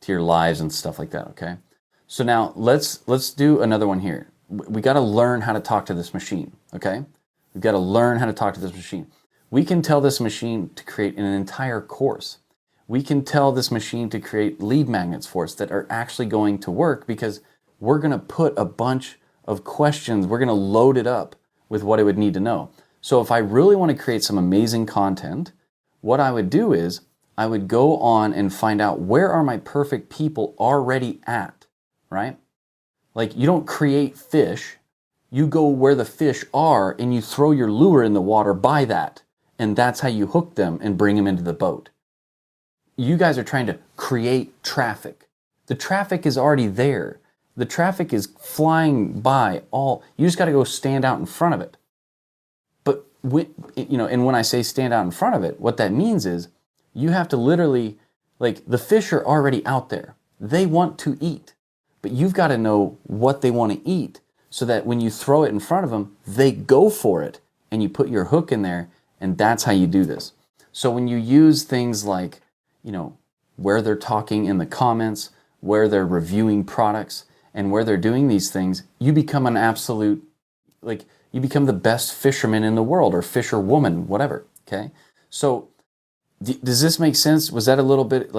your lives and stuff like that, okay? So now let's do another one here. We got to learn how to talk to this machine, okay? We've got to learn how to talk to this machine. We can tell this machine to create an entire course. We can tell this machine to create lead magnets for us that are actually going to work, because we're going to put a bunch of questions, we're going to load it up with what it would need to know. So if I really want to create some amazing content, what I would do is I would go on and find out, where are my perfect people already at, right? Like, you don't create fish, you go where the fish are and you throw your lure in the water by that. And that's how you hook them and bring them into the boat. You guys are trying to create traffic. The traffic is already there. The traffic is flying by you just got to go stand out in front of it. But and when I say stand out in front of it, what that means is you have to literally, like, the fish are already out there. They want to eat, but you've got to know what they want to eat, so that when you throw it in front of them, they go for it, and you put your hook in there, and that's how you do this. So when you use things like, where they're talking in the comments, where they're reviewing products, and where they're doing these things, you become an absolute, you become the best fisherman in the world, or fisherwoman, whatever, okay? So does this make sense? Was that a little bit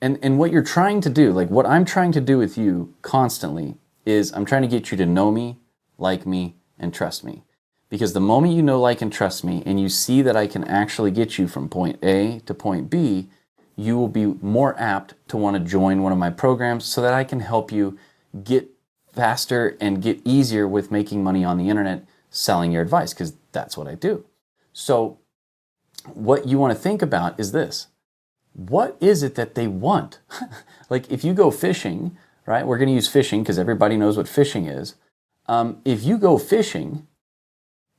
and what you're trying to do, like what I'm trying to do with you constantly, is I'm trying to get you to know me, like me, and trust me. Because the moment you know, like, and trust me, and you see that I can actually get you from point A to point B, you will be more apt to want to join one of my programs, so that I can help you get faster and get easier with making money on the internet, selling your advice, because that's what I do. So what you want to think about is this. What is it that they want? Like, if you go fishing, right? We're going to use fishing because everybody knows what fishing is. If you go fishing,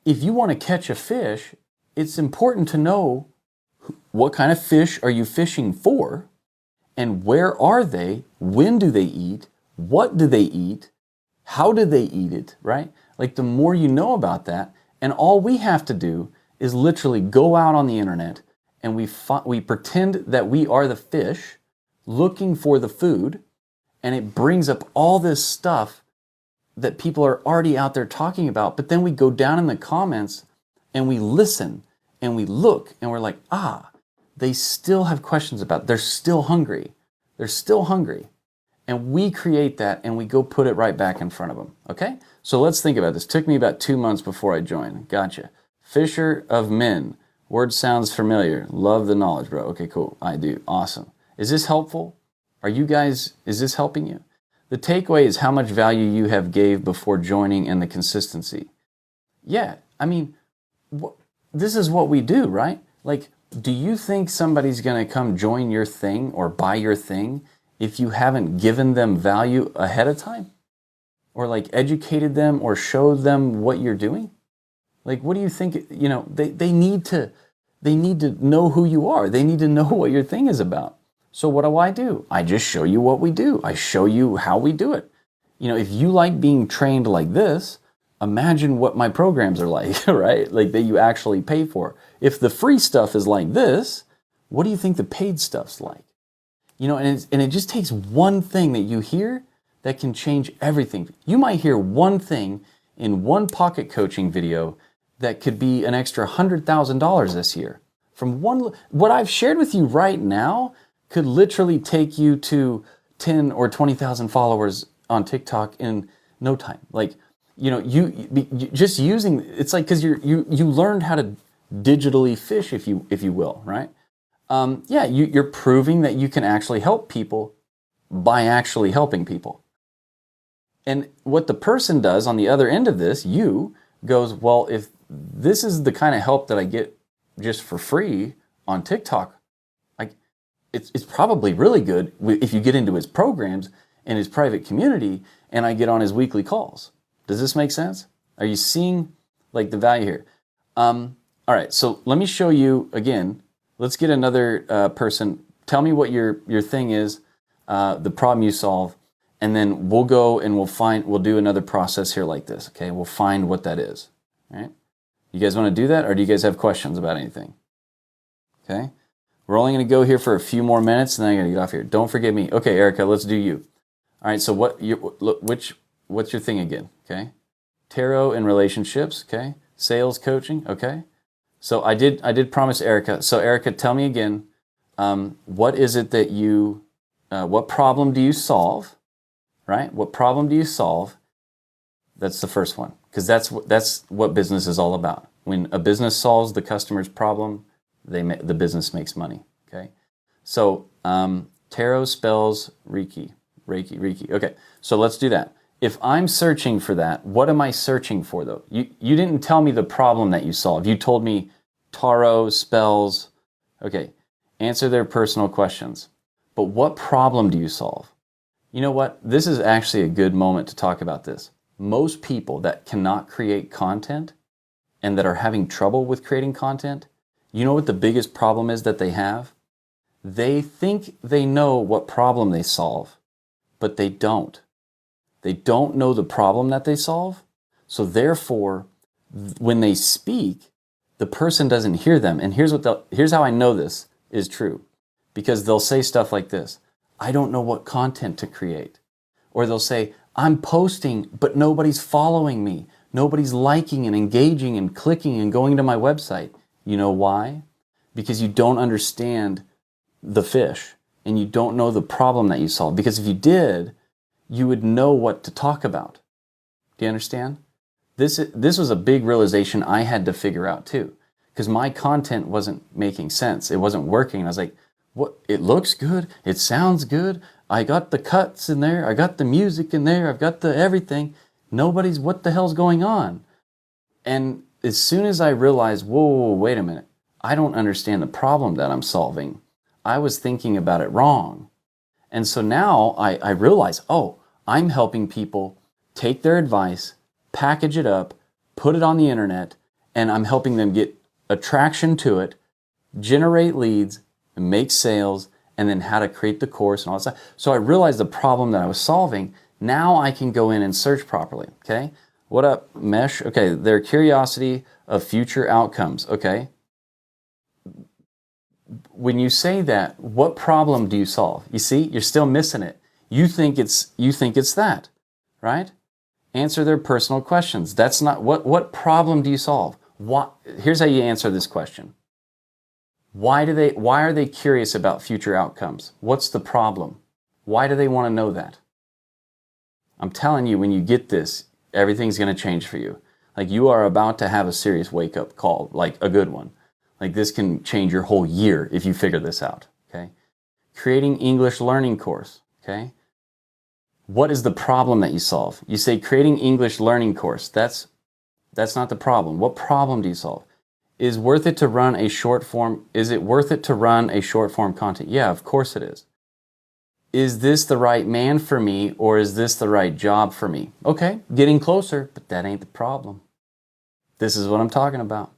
if you want to catch a fish, it's important to know what kind of fish are you fishing for, and where are they, when do they eat, what do they eat, how do they eat it, right? Like, the more you know about that, and all we have to do is literally go out on the internet and we pretend that we are the fish looking for the food, and it brings up all this stuff that people are already out there talking about. But then we go down in the comments and we listen and we look and we're like, they still have questions about it. They're still hungry. They're still hungry. and we create that and we go put it right back in front of them. Okay? So let's think about this. It took me about 2 months before I joined. Gotcha. Fisher of men. Word sounds familiar. Love the knowledge, bro. Okay, cool. I do. Awesome. Is this helpful? Is this helping you? The takeaway is how much value you have gave before joining and the consistency. Yeah, I mean, this is what we do, right? Like, do you think somebody's going to come join your thing or buy your thing if you haven't given them value ahead of time? Or like educated them or showed them what you're doing? Like, what do you think? You know, they need to know who you are. They need to know what your thing is about. So what do? I just show you what we do. I show you how we do it. You know, if you like being trained like this, imagine what my programs are like, right? Like that you actually pay for. If the free stuff is like this, what do you think the paid stuff's like? You know, and it just takes one thing that you hear that can change everything. You might hear one thing in one pocket coaching video that could be an extra $100,000 this year. From what I've shared with you right now could literally take you to 10 or 20,000 followers on TikTok in no time. Like, you know, you just using, it's like, cause you learned how to digitally fish, if you will, right? Yeah, you're proving that you can actually help people by actually helping people. And what the person does on the other end of this, goes, well, if this is the kind of help that I get just for free on TikTok, it's probably really good if you get into his programs and his private community and I get on his weekly calls. Does this make sense? Are you seeing like the value here? All right, so let me show you again. Let's get another person. Tell me what your thing is, the problem you solve, and then we'll go and we'll do another process here like this, okay? We'll find what that is, all right? You guys want to do that, or do you guys have questions about anything? Okay, we're only going to go here for a few more minutes, and then I'm going to get off here. Don't forget me. Okay, Erica, let's do you. All right, so what's your thing again? Okay, tarot and relationships. Okay, sales coaching. Okay, so I did promise Erica. So Erica, tell me again, what is it that what problem do you solve? Right? What problem do you solve? That's the first one, because that's what business is all about. When a business solves the customer's problem, the business makes money. Okay, so tarot spells Reiki. Okay, so let's do that. If I'm searching for that, what am I searching for though? You didn't tell me the problem that you solve. You told me tarot spells. Okay, answer their personal questions. But what problem do you solve? You know what? This is actually a good moment to talk about this. Most people that cannot create content and that are having trouble with creating content, you know what the biggest problem is that they have? They think they know what problem they solve, but they don't. They don't know the problem that they solve. So therefore, when they speak, the person doesn't hear them. And here's how I know this is true. Because they'll say stuff like this: I don't know what content to create. Or they'll say, I'm posting, but nobody's following me. Nobody's liking and engaging and clicking and going to my website. You know why? Because you don't understand the fish and you don't know the problem that you solve. Because if you did, you would know what to talk about. Do you understand? This was a big realization I had to figure out too. Because my content wasn't making sense. It wasn't working. And I was like, what? It looks good. It sounds good. I got the cuts in there. I got the music in there. I've got the everything. What the hell's going on? And as soon as I realized, whoa, wait a minute. I don't understand the problem that I'm solving. I was thinking about it wrong. And so now I realize, oh, I'm helping people take their advice, package it up, put it on the internet, and I'm helping them get attraction to it, generate leads, make sales, and then how to create the course and all that stuff. So I realized the problem that I was solving. Now I can go in and search properly, okay? What up, Mesh? Okay, their curiosity of future outcomes, okay? When you say that, what problem do you solve? You see, you're still missing it. You think it's that, right? Answer their personal questions. That's not, what problem do you solve? Here's how you answer this question. Why are they curious about future outcomes? What's the problem? Why do they want to know that? I'm telling you, when you get this, everything's going to change for you. Like, you are about to have a serious wake-up call, like a good one. Like, this can change your whole year if you figure this out, okay? Creating English learning course, okay? What is the problem that you solve? You say creating English learning course. That's not the problem. What problem do you solve? Is worth it to run a short form? Is it worth it to run a short form content? Yeah, of course it is. Is this the right man for me, or is this the right job for me? Okay, getting closer, but that ain't the problem. This is what I'm talking about.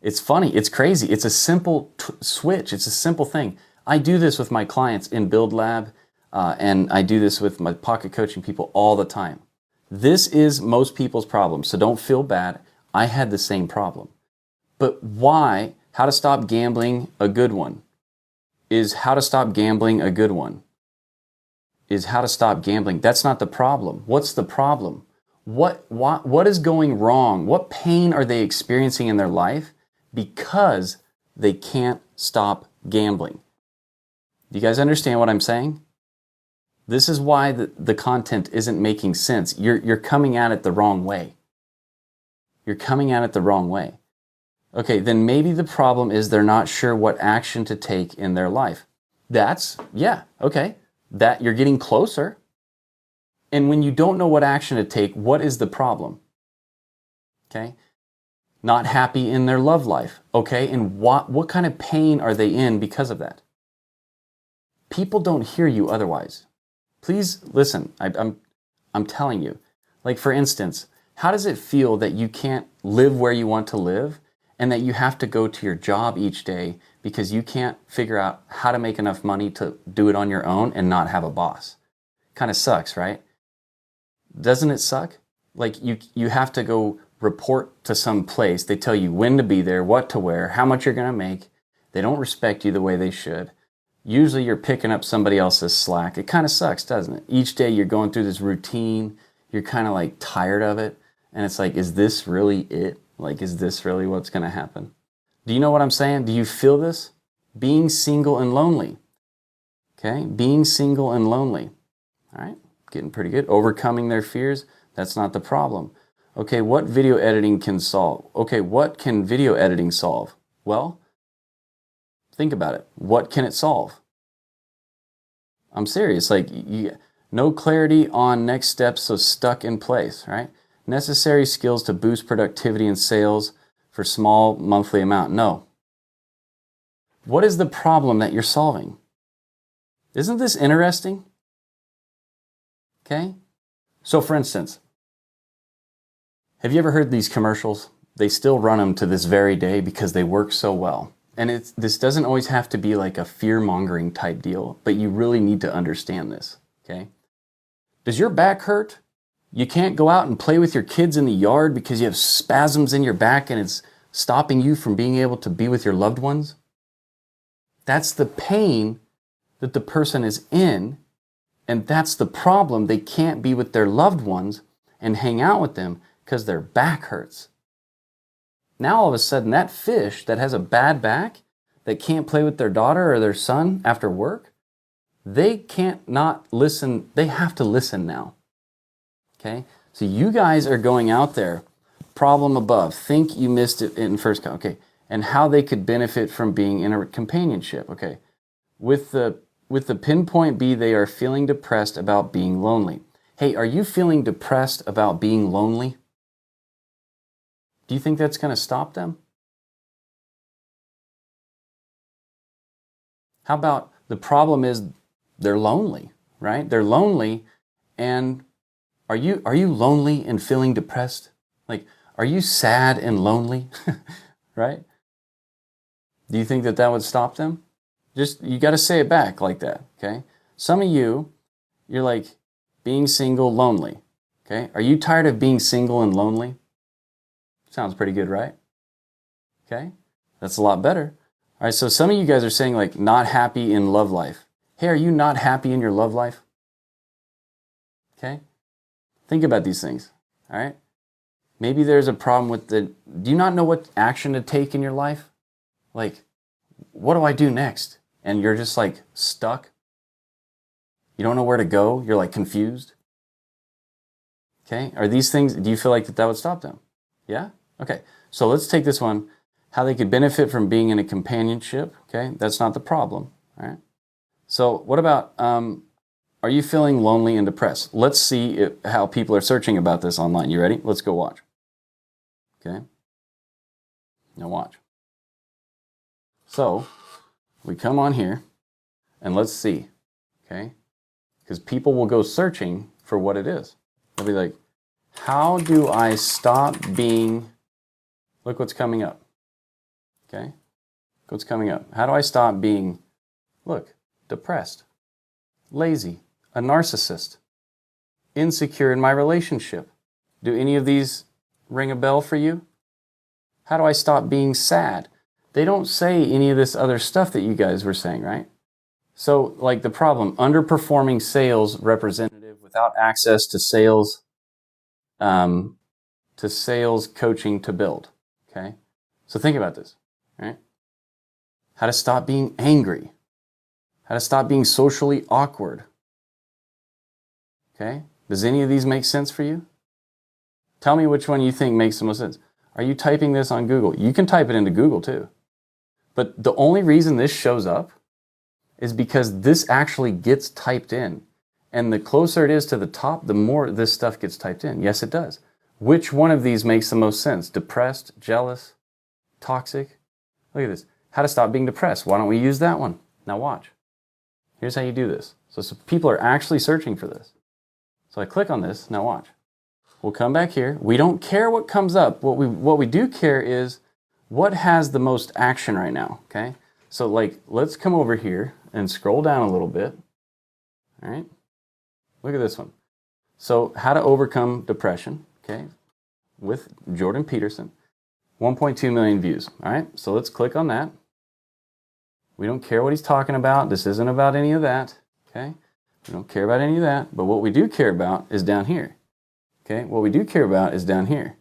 It's funny, it's crazy. It's a simple switch. It's a simple thing. I do this with my clients in Build Lab, and I do this with my pocket coaching people all the time. This is most people's problem, so don't feel bad. I had the same problem. But why? How to stop gambling, a good one. Is how to stop gambling a good one? Is how to stop gambling. That's not the problem. What's the problem? What is going wrong? What pain are they experiencing in their life because they can't stop gambling? Do you guys understand what I'm saying? This is why the content isn't making sense. You're coming at it the wrong way. You're coming at it the wrong way. Okay, then maybe the problem is they're not sure what action to take in their life. Okay. That you're getting closer. And when you don't know what action to take, what is the problem? Okay? Not happy in their love life. Okay, and what kind of pain are they in because of that? People don't hear you otherwise. Please listen. I'm telling you. Like, for instance, how does it feel that you can't live where you want to live and that you have to go to your job each day because you can't figure out how to make enough money to do it on your own and not have a boss? Kind of sucks, right? Doesn't it suck? Like, you have to go report to some place. They tell you when to be there, what to wear, how much you're going to make. They don't respect you the way they should. Usually you're picking up somebody else's slack. It kind of sucks, doesn't it? Each day you're going through this routine. You're kind of like tired of it. And it's like, is this really it? Like, is this really what's going to happen? Do you know what I'm saying? Do you feel this? Being single and lonely. Okay? Being single and lonely. All right? Getting pretty good. Overcoming their fears. That's not the problem. Okay, what video editing can solve? Okay, what can video editing solve? Well, think about it. What can it solve? I'm serious. Like, no clarity on next steps, so stuck in place, right? Necessary skills to boost productivity and sales for small monthly amount. No. What is the problem that you're solving? Isn't this interesting? Okay? So, for instance, have you ever heard these commercials? They still run them to this very day because they work so well. And this doesn't always have to be like a fear-mongering type deal, but you really need to understand this, okay? Does your back hurt? You can't go out and play with your kids in the yard because you have spasms in your back and it's stopping you from being able to be with your loved ones? That's the pain that the person is in, and that's the problem. They can't be with their loved ones and hang out with them because their back hurts. Now all of a sudden that fish that has a bad back, that can't play with their daughter or their son after work, they can't not listen. They have to listen now. Okay? So you guys are going out there, problem above, think you missed it in first, okay, and how they could benefit from being in a companionship, okay. With the pinpoint B, they are feeling depressed about being lonely. Hey, are you feeling depressed about being lonely? Do you think that's going to stop them? How about the problem is they're lonely, right? They're lonely, and are you lonely and feeling depressed? Like, are you sad and lonely? Right? Do you think that would stop them? Just, you got to say it back like that, okay? Some of you're like, being single, lonely, okay? Are you tired of being single and lonely? Sounds pretty good, right? Okay? That's a lot better. All right, so some of you guys are saying, like, not happy in love life. Hey, are you not happy in your love life? Okay? Think about these things, all right? Maybe there's a problem with do you not know what action to take in your life? Like, what do I do next? And you're just like stuck. You don't know where to go? You're like confused? Okay, are these things, do you feel like that would stop them? Yeah? Okay, so let's take this one, how they could benefit from being in a companionship. Okay, that's not the problem, all right? So what about, are you feeling lonely and depressed? Let's see how people are searching about this online. You ready? Let's go watch. Okay, now watch. So we come on here and let's see, okay? Because people will go searching for what it is. They'll be like, how do I stop being, look what's coming up, okay? Look what's coming up. How do I stop being, look, depressed, lazy, a narcissist, insecure in my relationship? Do any of these ring a bell for you? How do I stop being sad? They don't say any of this other stuff that you guys were saying, right? So like the problem, underperforming sales representative without access to sales coaching to build, okay? So think about this, right? How to stop being angry. How to stop being socially awkward. Okay? Does any of these make sense for you? Tell me which one you think makes the most sense. Are you typing this on Google? You can type it into Google too. But the only reason this shows up is because this actually gets typed in. And the closer it is to the top, the more this stuff gets typed in. Yes, it does. Which one of these makes the most sense? Depressed, jealous, toxic? Look at this. How to stop being depressed. Why don't we use that one? Now watch. Here's how you do this. So people are actually searching for this. So I click on this. Now watch. We'll come back here. We don't care what comes up. What we do care is what has the most action right now, okay? So like, let's come over here and scroll down a little bit. All right. Look at this one. So how to overcome depression, okay? With Jordan Peterson. 1.2 million views. All right. So let's click on that. We don't care what he's talking about. This isn't about any of that, okay? We don't care about any of that. But what we do care about is down here, okay? What we do care about is down here.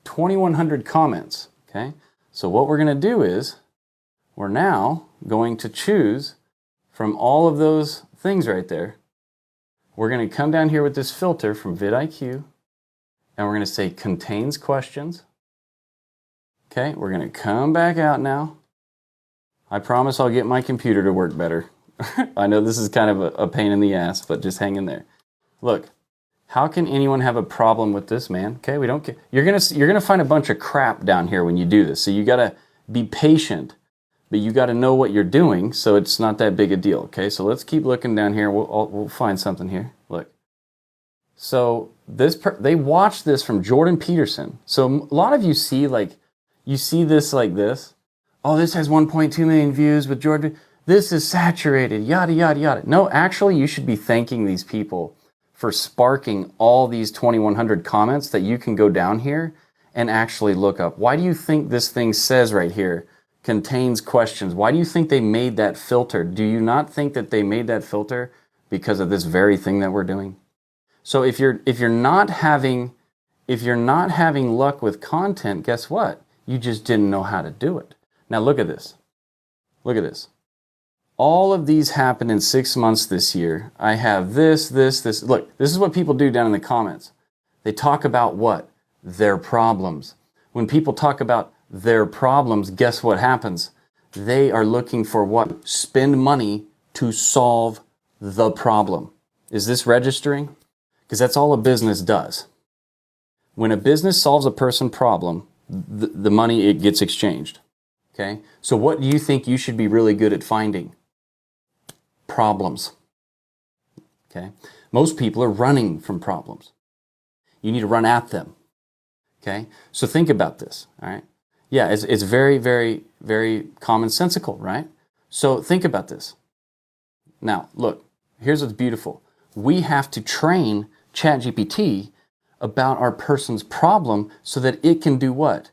2,100 comments, okay? So what we're going to do is we're now going to choose from all of those things right there. We're going to come down here with this filter from vidIQ, and we're going to say contains questions. Okay, we're going to come back out now. I promise I'll get my computer to work better. I know this is kind of a pain in the ass, but just hang in there. Look, how can anyone have a problem with this, man? Okay, we don't care. You're gonna find a bunch of crap down here when you do this. So you gotta be patient, but you gotta know what you're doing, so it's not that big a deal. Okay, so let's keep looking down here. We'll find something here. Look. So they watched this from Jordan Peterson. So a lot of you see you see this like this. Oh, this has 1.2 million views with Jordan. This is saturated, yada, yada, yada. No, actually, you should be thanking these people for sparking all these 2,100 comments that you can go down here and actually look up. Why do you think this thing says right here, contains questions? Why do you think they made that filter? Do you not think that they made that filter because of this very thing that we're doing? So if you're not having luck with content, guess what? You just didn't know how to do it. Now look at this. Look at this. All of these happened in 6 months this year. I have this. Look, this is what people do down in the comments. They talk about what? Their problems. When people talk about their problems, guess what happens? They are looking for what? Spend money to solve the problem. Is this registering? Because that's all a business does. When a business solves a person problem, the money, it gets exchanged. Okay? So what do you think you should be really good at finding? Problems. Okay? Most people are running from problems. You need to run at them. Okay? So think about this, all right? Yeah, it's very, very, very commonsensical, right? So think about this. Now, look, here's what's beautiful. We have to train ChatGPT about our person's problem so that it can do what?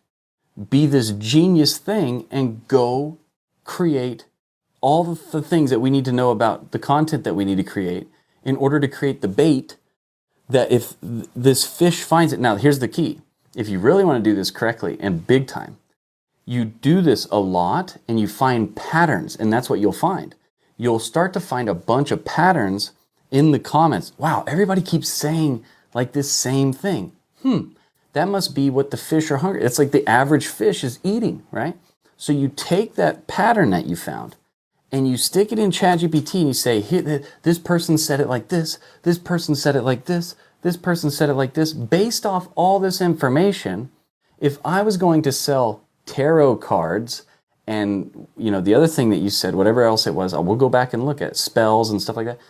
Be this genius thing and go create all the things that we need to know about the content that we need to create in order to create the bait that if this fish finds it. Now, here's the key. If you really want to do this correctly and big time, you do this a lot and you find patterns, and that's what you'll find. you'll start to find a bunch of patterns in the comments. Wow, everybody keeps saying like this same thing. That must be what the fish are hungry. It's like the average fish is eating, right? So you take that pattern that you found and you stick it in ChatGPT and you say, here, this person said it like this person said it like this person said it like this. Based off all this information, if I was going to sell tarot cards and, you know, the other thing that you said, whatever else it was, I will go back and look at spells and stuff like that.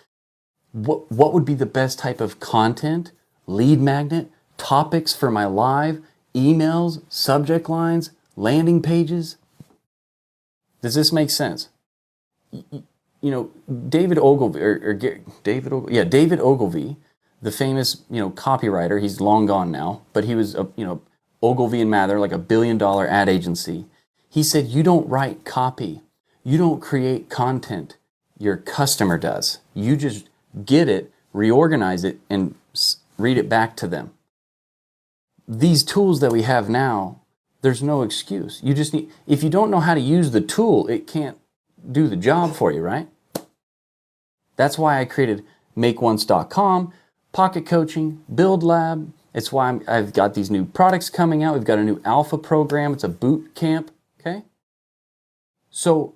What would be the best type of content, lead magnet, topics for my live, emails, subject lines, landing pages? Does this make sense? You know, David Ogilvy, David Ogilvy, the famous, you know, copywriter, he's long gone now, but he was, you know, Ogilvy and Mather, like $1 billion ad agency. He said, you don't write copy. You don't create content. Your customer does. You just get it, reorganize it, and read it back to them. These tools that we have now, there's no excuse. You just need, if you don't know how to use the tool, it can't do the job for you, right? That's why I created MakeOnce.com, Pocket Coaching, Build Lab. It's why I've got these new products coming out. We've got a new alpha program. It's a boot camp, okay? So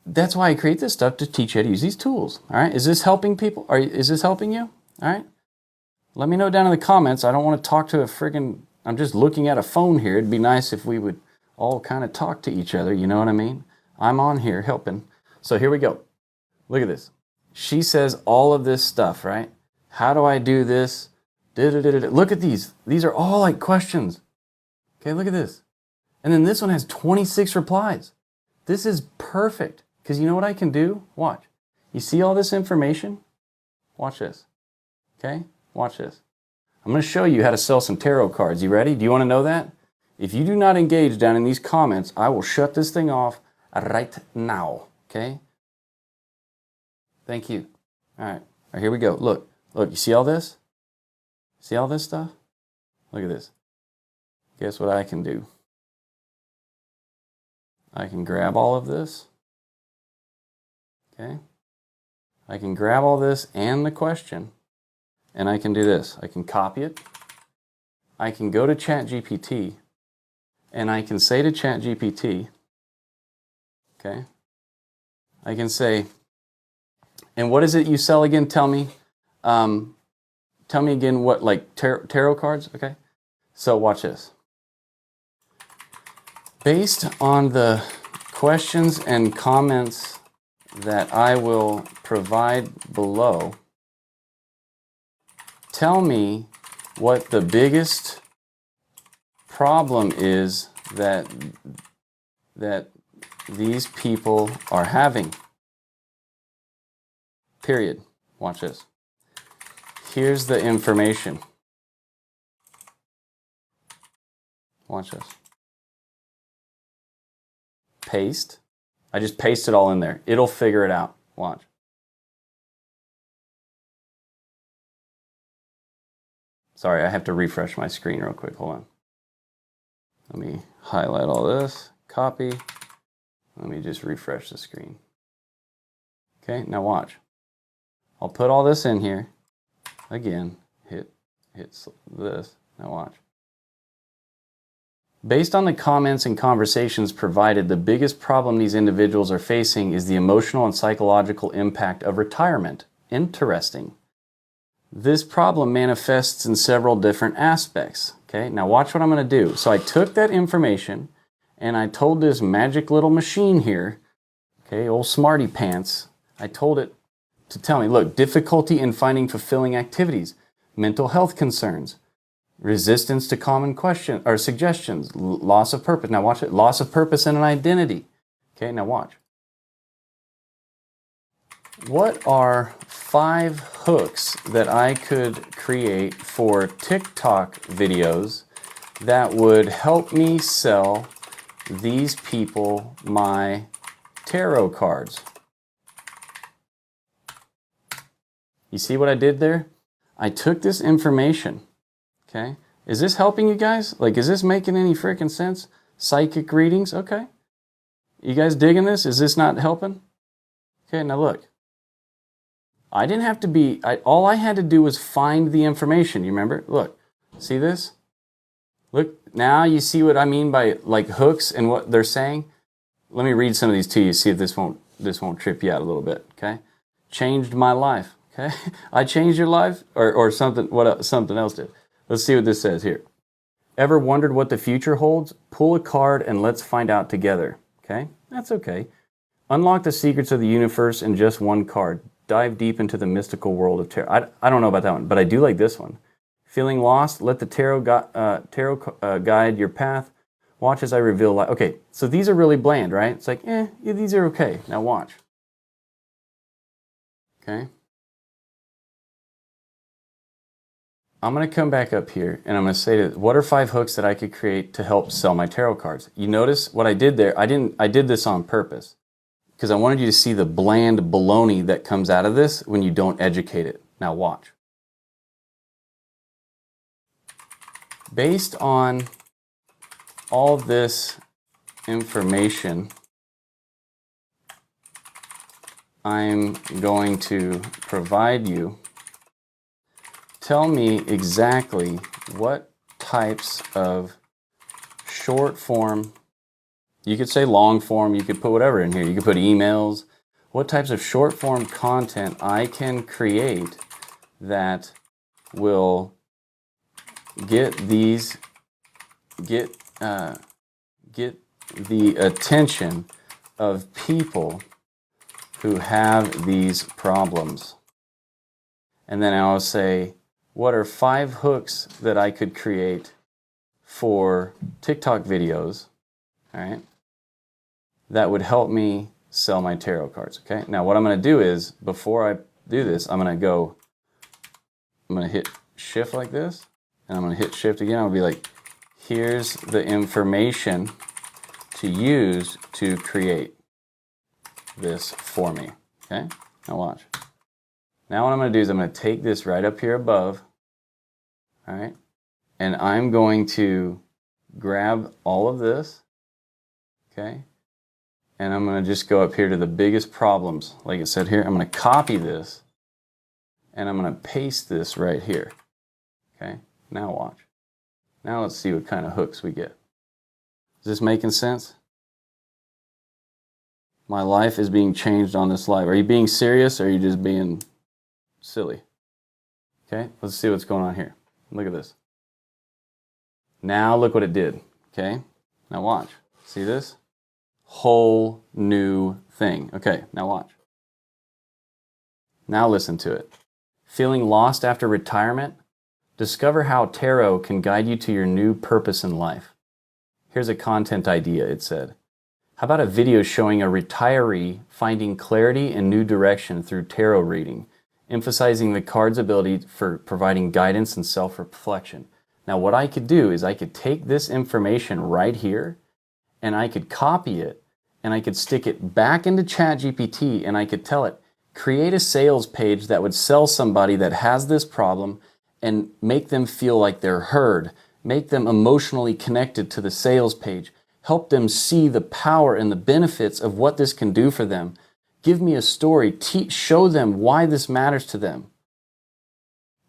that's why I create this stuff, to teach you how to use these tools, all right? Is this helping people? Is this helping you? All right? Let me know down in the comments. I don't want to talk to a friggin', I'm just looking at a phone here. It'd be nice if we would all kind of talk to each other, you know what I mean? I'm on here helping. So here we go. Look at this. She says all of this stuff, right? How do I do this? Look at these. These are all like questions. Okay, look at this. And then this one has 26 replies. This is perfect. Because you know what I can do? Watch. You see all this information? Watch this. Okay? Watch this. I'm going to show you how to sell some tarot cards. You ready? Do you want to know that? If you do not engage down in these comments, I will shut this thing off right now. Okay? Thank you. All right. All right, here we go. Look. Look, you see all this? See all this stuff? Look at this. Guess what I can do? I can grab all of this. Okay? I can grab all this and the question, and I can do this. I can copy it. I can go to ChatGPT, and I can say to ChatGPT, okay? I can say, and what is it you sell again? Tell me. Tell me again what, like tarot cards? Okay. So watch this. Based on the questions and comments that I will provide below, tell me what the biggest problem is that these people are having. Period. Watch this. Here's the information. Watch this. Paste. I just paste it all in there. It'll figure it out. Watch. Sorry, I have to refresh my screen real quick. Hold on. Let me highlight all this. Copy. Let me just refresh the screen. Okay, now watch. I'll put all this in here. Again, hit this. Now watch. Based on the comments and conversations provided, the biggest problem these individuals are facing is the emotional and psychological impact of retirement. Interesting. This problem manifests in several different aspects. Okay, now watch what I'm going to do. So I took that information and I told this magic little machine here, okay, old smarty pants, I told it to tell me, look, difficulty in finding fulfilling activities, mental health concerns, resistance to common questions or suggestions, loss of purpose. Now watch it, loss of purpose and an identity. Okay, now watch. What are 5 hooks that I could create for TikTok videos that would help me sell these people my tarot cards? You see what I did there? I took this information, okay? Is this helping you guys? Like, is this making any freaking sense? Psychic readings, okay. You guys digging this? Is this not helping? Okay, now look. I didn't have to be, all I had to do was find the information. You remember? Look, see this? Look, now you see what I mean by like hooks and what they're saying? Let me read some of these to you, see if this won't trip you out a little bit, okay? Changed my life, okay? I changed your life or something, something else did. Let's see what this says here. Ever wondered what the future holds? Pull a card and let's find out together, okay? That's okay. Unlock the secrets of the universe in just one card. Dive deep into the mystical world of tarot. I don't know about that one, but I do like this one. Feeling lost? Let the tarot guide your path. Watch as I reveal life. Okay, so these are really bland, right? It's like, yeah, these are okay. Now watch. Okay. I'm going to come back up here and I'm going to say, what are 5 hooks that I could create to help sell my tarot cards? You notice what I did there? I did this on purpose because I wanted you to see the bland baloney that comes out of this when you don't educate it. Now watch. Based on all this information, I'm going to provide you. Tell me exactly what types of short form, you could say long form, you could put whatever in here, you could put emails, what types of short form content I can create that will get the attention of people who have these problems. And then I'll say, what are 5 hooks that I could create for TikTok videos, all right, that would help me sell my tarot cards, okay? Now what I'm going to do is, before I do this, I'm going to hit shift like this, and I'm going to hit shift again. I'll be like, here's the information to use to create this for me, okay? Now watch. Now what I'm going to do is I'm going to take this right up here above, all right, and I'm going to grab all of this, okay, and I'm going to just go up here to the biggest problems, like it said here. I'm going to copy this, and I'm going to paste this right here, okay? Now watch. Now let's see what kind of hooks we get. Is this making sense? My life is being changed on this live. Are you being serious or are you just being silly? Okay, let's see what's going on here. Look at this. Now look what it did. Okay, now watch. See this? Whole new thing. Okay, now watch. Now listen to it. Feeling lost after retirement? Discover how tarot can guide you to your new purpose in life. Here's a content idea, it said. How about a video showing a retiree finding clarity and new direction through tarot reading, emphasizing the card's ability for providing guidance and self-reflection. Now what I could do is I could take this information right here and I could copy it and I could stick it back into ChatGPT and I could tell it, create a sales page that would sell somebody that has this problem and make them feel like they're heard, make them emotionally connected to the sales page, help them see the power and the benefits of what this can do for them. Give me a story, show them why this matters to them.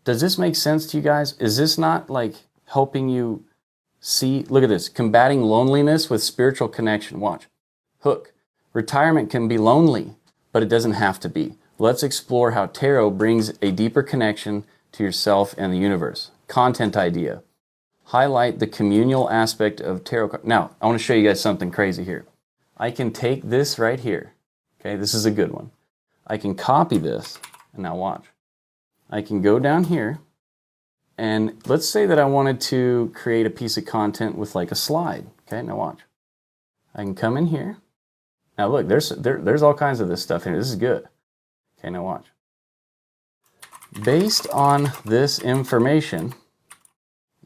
Does this make sense to you guys? Is this not like helping you see? Look at this, combating loneliness with spiritual connection. Watch. Hook. Retirement can be lonely, but it doesn't have to be. Let's explore how tarot brings a deeper connection to yourself and the universe. Content idea. Highlight the communal aspect of tarot. Now, I want to show you guys something crazy here. I can take this right here. Okay, this is a good one. I can copy this, and now watch. I can go down here, and let's say that I wanted to create a piece of content with like a slide. Okay, now watch. I can come in here. Now look, there's all kinds of this stuff in here. This is good. Okay, now watch. Based on this information,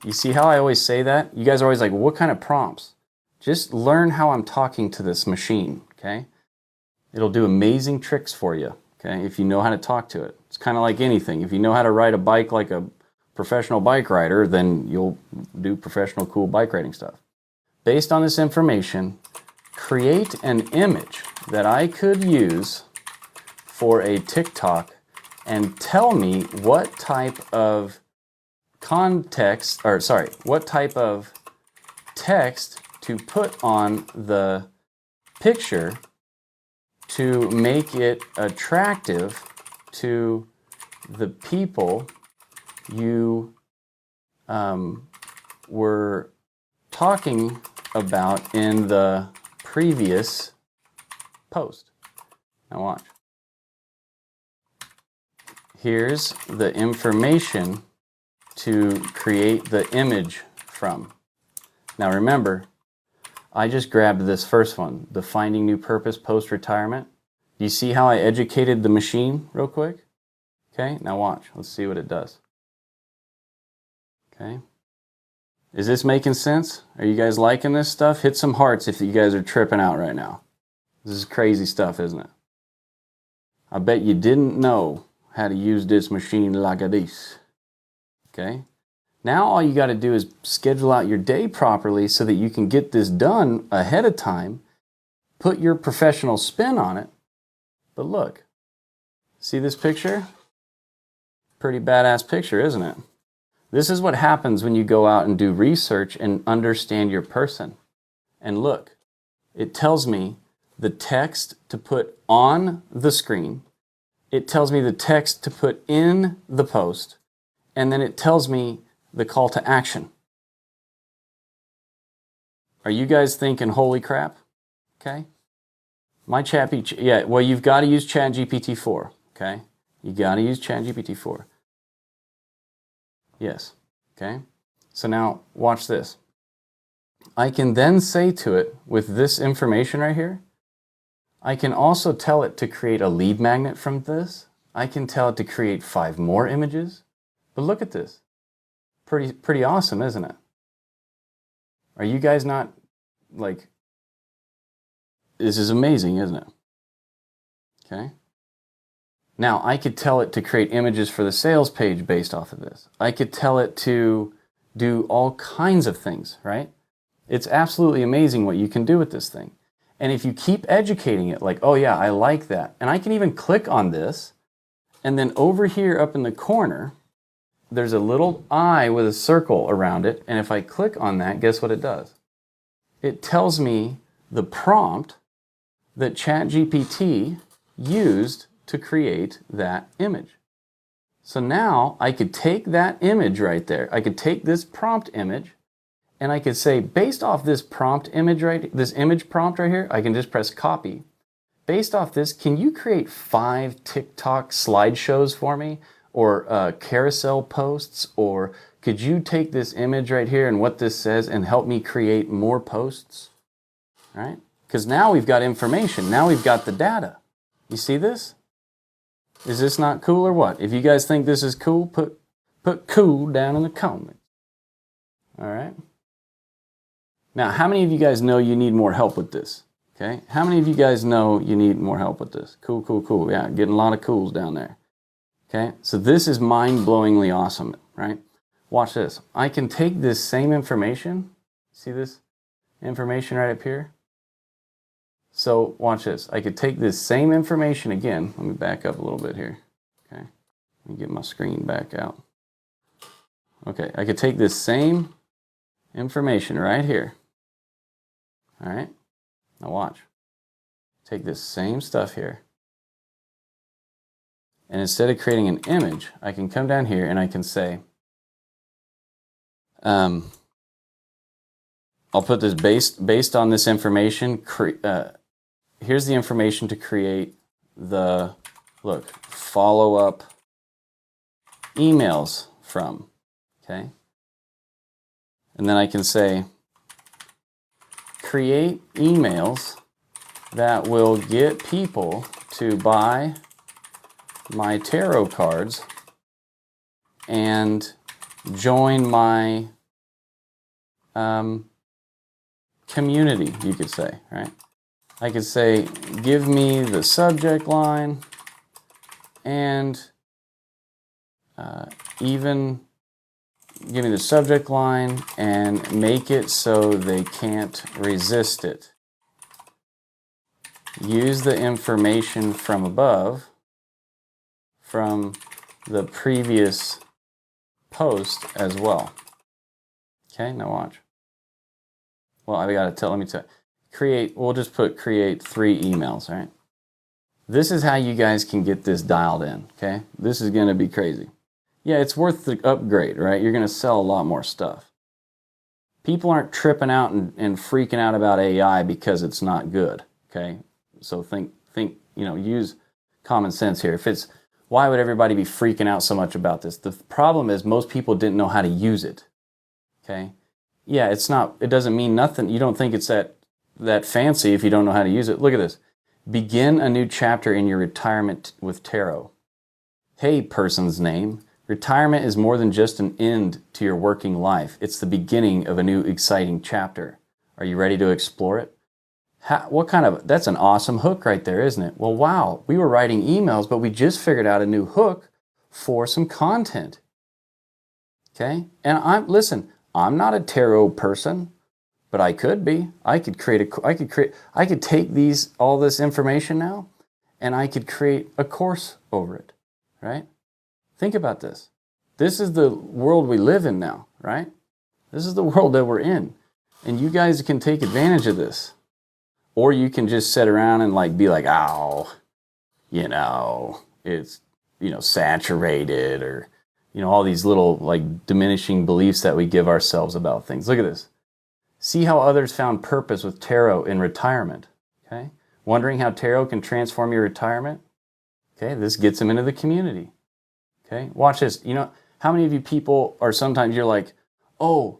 you see how I always say that? You guys are always like, well, what kind of prompts? Just learn how I'm talking to this machine, okay? It'll do amazing tricks for you, okay, if you know how to talk to it. It's kind of like anything. If you know how to ride a bike like a professional bike rider, then you'll do professional, cool bike riding stuff. Based on this information, create an image that I could use for a TikTok and tell me what type of context, or sorry, what type of text to put on the picture to make it attractive to the people you were talking about in the previous post. Now watch. Here's the information to create the image from. Now remember, I just grabbed this first one, the Finding New Purpose Post-Retirement. Do you see how I educated the machine real quick? Okay, now watch. Let's see what it does. Okay. Is this making sense? Are you guys liking this stuff? Hit some hearts if you guys are tripping out right now. This is crazy stuff, isn't it? I bet you didn't know how to use this machine like this. Okay. Now all you got to do is schedule out your day properly so that you can get this done ahead of time, put your professional spin on it. But look, see this picture? Pretty badass picture, isn't it? This is what happens when you go out and do research and understand your person. And look, it tells me the text to put on the screen. It tells me the text to put in the post. And then it tells me the call to action. Are you guys thinking, holy crap? Okay. My yeah, well, you've got to use ChatGPT 4. Okay. You got to use ChatGPT 4. Yes. Okay. So now watch this. I can then say to it with this information right here, I can also tell it to create a lead magnet from this. I can tell it to create 5 more images. But look at this. Pretty awesome, isn't it? Are you guys not like, this is amazing, isn't it? Okay. Now, I could tell it to create images for the sales page based off of this. I could tell it to do all kinds of things, right? It's absolutely amazing what you can do with this thing. And if you keep educating it, like, oh yeah, I like that. And I can even click on this, and then over here up in the corner, there's a little eye with a circle around it. And if I click on that, guess what it does? It tells me the prompt that ChatGPT used to create that image. So now I could take that image right there. I could take this prompt image and I could say, based off this prompt image this image prompt right here, I can just press copy. Based off this, can you create 5 TikTok slideshows for me? Or carousel posts? Or could you take this image right here and what this says and help me create more posts? All right? Because now we've got information. Now we've got the data. You see this? Is this not cool or what? If you guys think this is cool, put cool down in the comments. All right? Now, how many of you guys know you need more help with this? Okay? How many of you guys know you need more help with this? Cool, cool, cool. Yeah, getting a lot of cools down there. Okay? So this is mind-blowingly awesome, right? Watch this. I can take this same information. See this information right up here? So watch this. I could take this same information again. Let me back up a little bit here. Okay. Let me get my screen back out. Okay. I could take this same information right here. All right. Now watch. Take this same stuff here. And instead of creating an image, I can come down here and I can say, I'll put this based on this information. Here's the information to create the, look, follow-up emails from, okay? And then I can say, create emails that will get people to buy my tarot cards and join my community, you could say, right? I could say, give me the subject line and even give me the subject line and make it so they can't resist it. Use the information from above from the previous post as well. Okay, now watch. Well, I gotta tell, let me tell, create, we'll just put create 3 emails, all right? This is how you guys can get this dialed in, okay? This is gonna be crazy. Yeah, it's worth the upgrade, right? You're gonna sell a lot more stuff. People aren't tripping out and freaking out about AI because it's not good, okay? So think, use common sense here. If it's, why would everybody be freaking out so much about this? The problem is most people didn't know how to use it, okay? Yeah, it doesn't mean nothing. You don't think it's that fancy if you don't know how to use it. Look at this. Begin a new chapter in your retirement with tarot. Hey, person's name. Retirement is more than just an end to your working life. It's the beginning of a new exciting chapter. Are you ready to explore it? That's an awesome hook right there, isn't it? Well, wow, we were writing emails, but we just figured out a new hook for some content. Okay? And I'm not a tarot person, but I could be. I could take all this information now, and I could create a course over it, right? Think about this. This is the world we live in now, right? This is the world that we're in. And you guys can take advantage of this. Or you can just sit around and be like, oh, it's, saturated, or, all these little diminishing beliefs that we give ourselves about things. Look at this. See how others found purpose with tarot in retirement. Okay? Wondering how tarot can transform your retirement? Okay, this gets them into the community. Okay, watch this. How many of you people are sometimes you're like, oh,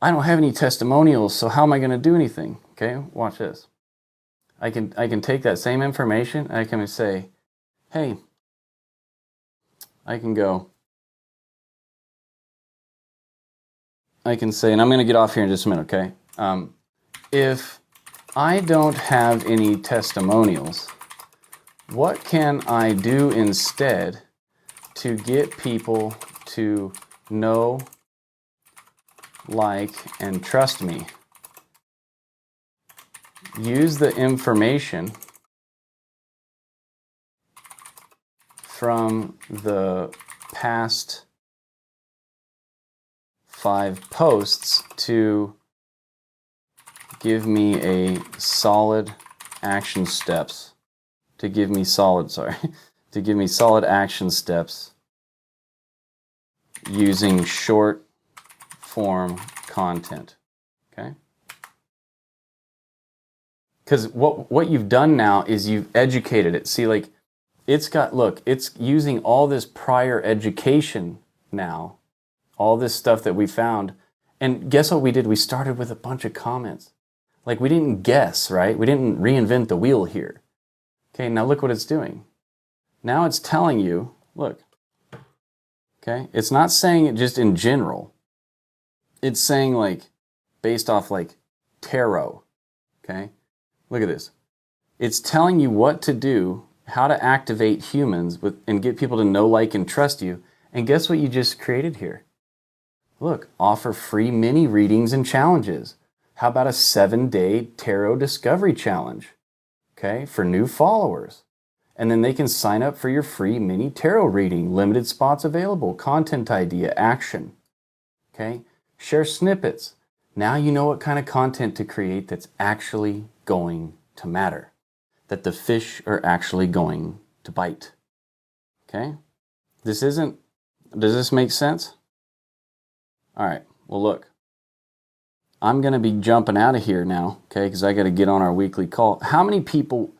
I don't have any testimonials, so how am I going to do anything? Okay, watch this. I can take that same information and I can say, hey, I can say, and I'm going to get off here in just a minute, okay? If I don't have any testimonials, what can I do instead to get people to know, like, and trust me? Use the information from the past 5 posts to give me a solid action steps, to give me solid action steps using short form content, okay? Because what you've done now is you've educated it. See, it's using all this prior education now, all this stuff that we found. And guess what we did? We started with a bunch of comments. We didn't guess, right? We didn't reinvent the wheel here. Okay, now look what it's doing. Now it's telling you, look, okay? It's not saying it just in general. It's saying based off tarot, okay? Look at this. It's telling you what to do, how to activate humans and get people to know, like, and trust you. And guess what you just created here? Look, offer free mini readings and challenges. How about a 7-day tarot discovery challenge? Okay, for new followers. And then they can sign up for your free mini tarot reading, limited spots available, content idea, action. Okay, share snippets. Now you know what kind of content to create that's actually going to matter, that the fish are actually going to bite. Okay? Does this make sense? All right, well look, I'm going to be jumping out of here now, okay, because I got to get on our weekly call. How many people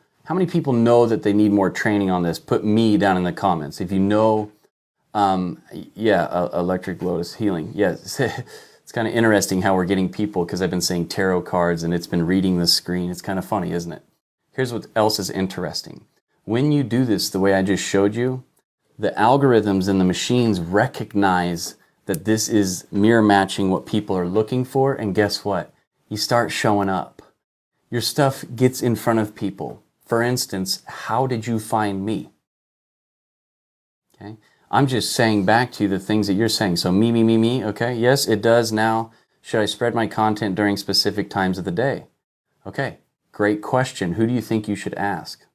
know that they need more training on this? Put me down in the comments. If you know, electric lotus healing. Yes, it's kind of interesting how we're getting people, because I've been saying tarot cards and it's been reading the screen. It's kind of funny, isn't it? Here's what else is interesting. When you do this the way I just showed you, the algorithms and the machines recognize that this is mirror matching what people are looking for, and guess what? You start showing up. Your stuff gets in front of people. For instance, how did you find me? Okay, I'm just saying back to you the things that you're saying. So me, okay? Yes, it does now. Should I spread my content during specific times of the day? Okay, great question. Who do you think you should ask?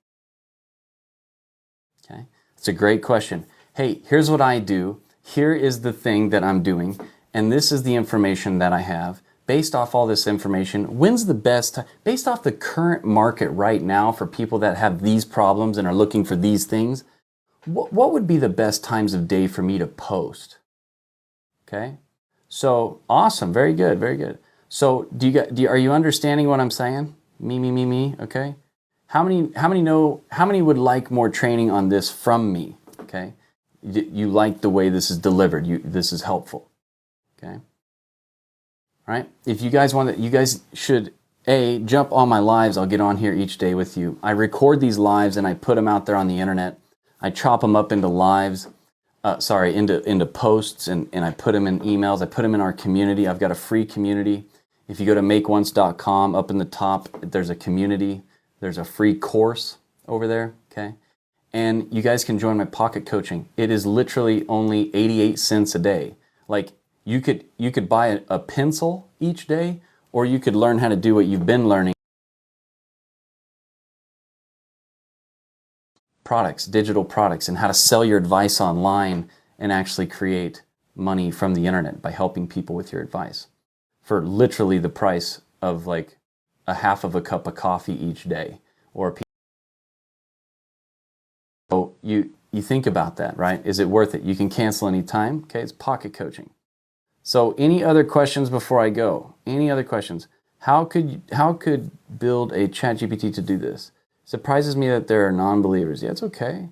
Okay, it's a great question. hey, here's what I do. Here is the thing that I'm doing. And this is the information that I have. Based off all this information, when's the best, based off the current market right now for people that have these problems and are looking for these things, what would be the best times of day for me to post? Okay. So awesome. Very good. Very good. So are you understanding what I'm saying? Me. Okay. How many would like more training on this from me? Okay. You like the way this is delivered. This is helpful. Okay. All right. If you guys want to, you guys should jump on my lives. I'll get on here each day with you. I record these lives and I put them out there on the internet. I chop them up into lives. Into posts, and I put them in emails. I put them in our community. I've got a free community. If you go to makeonce.com, up in the top, there's a community. There's a free course over there, okay? And you guys can join my pocket coaching. It is literally only 88 cents a day. Like, you could buy a pencil each day, or you could learn how to do what you've been learning. Products, digital products, and how to sell your advice online and actually create money from the internet by helping people with your advice for literally the price of like a half of a cup of coffee each day. Or so you think about that, right? Is it worth it? You can cancel anytime. Okay, it's pocket coaching. So any other questions before I go? Any other questions? How could build a ChatGPT to do this? Surprises me that there are non-believers. Yeah, it's okay.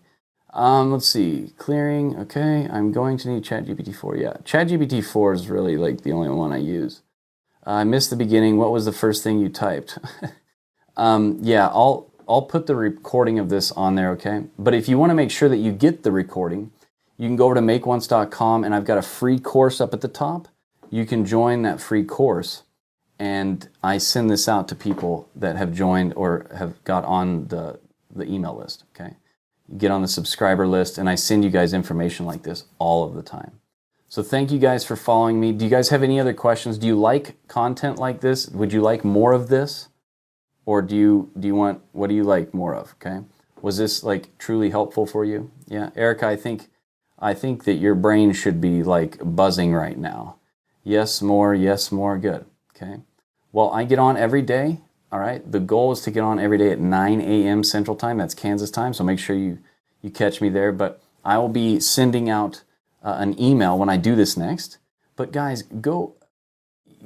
Let's see. Clearing. Okay, I'm going to need ChatGPT 4. Yeah, ChatGPT 4 is really like the only one I use. I missed the beginning. What was the first thing you typed? Yeah, I'll put the recording of this on there, okay? But if you want to make sure that you get the recording, you can go over to makeonce.com, and I've got a free course up at the top. You can join that free course. And I send this out to people that have joined or have got on the email list, okay? You get on the subscriber list, and I send you guys information like this all of the time. So thank you guys for following me. Do you guys have any other questions? Do you like content like this? Would you like more of this? Or do you want, what do you like more of, okay? Was this like truly helpful for you? Yeah, Erica, I think that your brain should be like buzzing right now. Yes, more, good. Okay. Well, I get on every day. All right. The goal is to get on every day at 9 a.m. Central Time. That's Kansas time. So make sure you catch me there. But I will be sending out an email when I do this next. But guys, you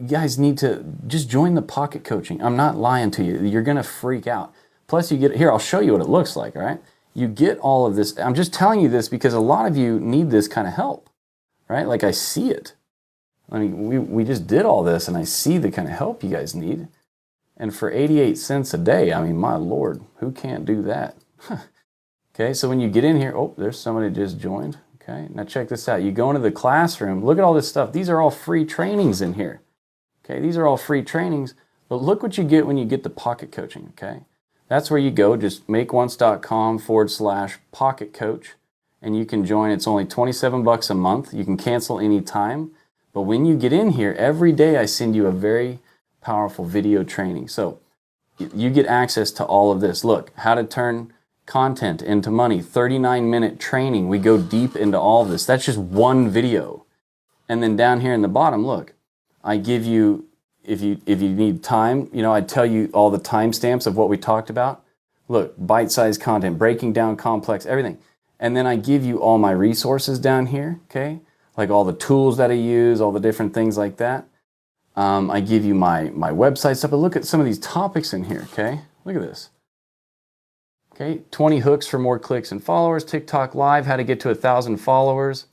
guys need to just join the pocket coaching. I'm not lying to you. You're going to freak out. Plus you get, here, I'll show you what it looks like. All right. You get all of this. I'm just telling you this because a lot of you need this kind of help, right? Like I see it. I mean, we just did all this, and I see the kind of help you guys need. And for 88 cents a day, I mean, my Lord, who can't do that? Okay, so when you get in here, oh, there's somebody just joined. Okay, now check this out. You go into the classroom, look at all this stuff. These are all free trainings in here. Okay, these are all free trainings, but look what you get when you get the pocket coaching, okay? That's where you go, just makeonce.com/pocket coach, and you can join. It's only 27 bucks a month. You can cancel anytime. But when you get in here, every day I send you a very powerful video training. So you get access to all of this. Look, how to turn content into money, 39-minute training. We go deep into all of this. That's just one video. And then down here in the bottom, look, I give you, if you need time, I tell you all the timestamps of what we talked about. Look, bite-sized content, breaking down complex, everything. And then I give you all my resources down here, okay? Like all the tools that I use, all the different things like that. I give you my website stuff, but look at some of these topics in here, okay? Look at this. Okay, 20 hooks for more clicks and followers, TikTok Live, how to get to 1,000 followers,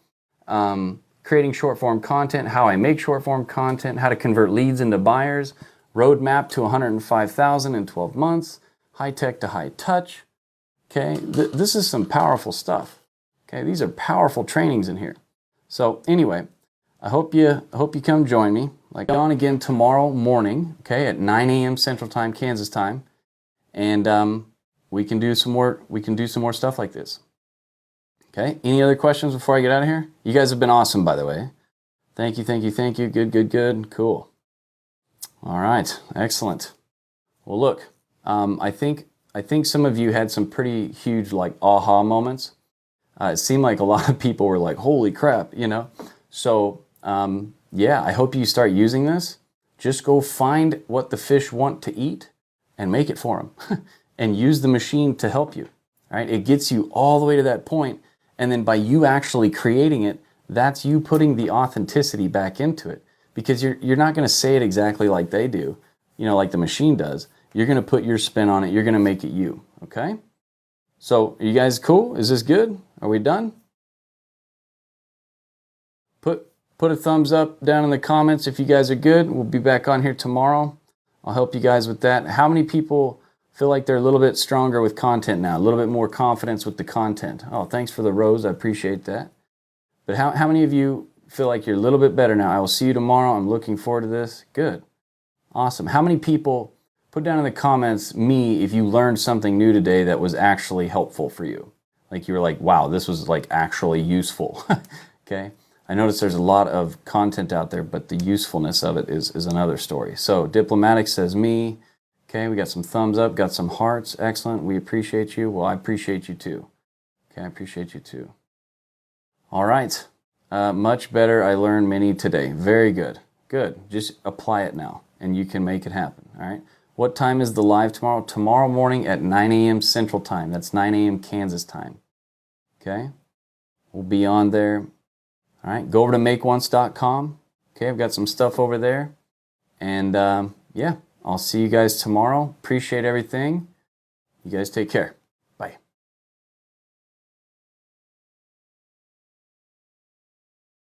creating short form content, how I make short form content, how to convert leads into buyers, roadmap to 105,000 in 12 months, high tech to high touch. Okay, this is some powerful stuff. Okay, these are powerful trainings in here. So anyway, I hope you come join me. Like on again tomorrow morning, okay, at 9 a.m. Central Time, Kansas time, and we can do some more. We can do some more stuff like this. Okay. Any other questions before I get out of here? You guys have been awesome, by the way. Thank you. Good. Cool. All right. Excellent. Well, look, I think some of you had some pretty huge like aha moments. It seemed like a lot of people were like, holy crap, you know? So yeah, I hope you start using this. Just go find what the fish want to eat and make it for them and use the machine to help you. All right? It gets you all the way to that point. And then by you actually creating it, that's you putting the authenticity back into it, because you're not going to say it exactly like they do, you know, like the machine does. You're going to put your spin on it. You're going to make it you. Okay? So are you guys cool? Is this good? Are we done? Put a thumbs up down in the comments if you guys are good. We'll be back on here tomorrow. I'll help you guys with that. How many people feel like they're a little bit stronger with content now? A little bit more confidence with the content? Oh, thanks for the rose. I appreciate that. But how many of you feel like you're a little bit better now? I will see you tomorrow. I'm looking forward to this. Good. Awesome. How many people, put down in the comments me if you learned something new today that was actually helpful for you? Like you were like, wow, this was like actually useful. Okay. I notice there's a lot of content out there, but the usefulness of it is another story. So Diplomatic says me. Okay, we got some thumbs up, got some hearts. Excellent. We appreciate you. Well, I appreciate you too. Okay, I appreciate you too. All right. Much better. I learned many today. Very good. Good. Just apply it now, and you can make it happen. All right. What time is the live tomorrow? Tomorrow morning at 9 a.m. Central Time. That's 9 a.m. Kansas time. Okay. We'll be on there. All right. Go over to makeonce.com. Okay. I've got some stuff over there. And yeah, I'll see you guys tomorrow. Appreciate everything. You guys take care.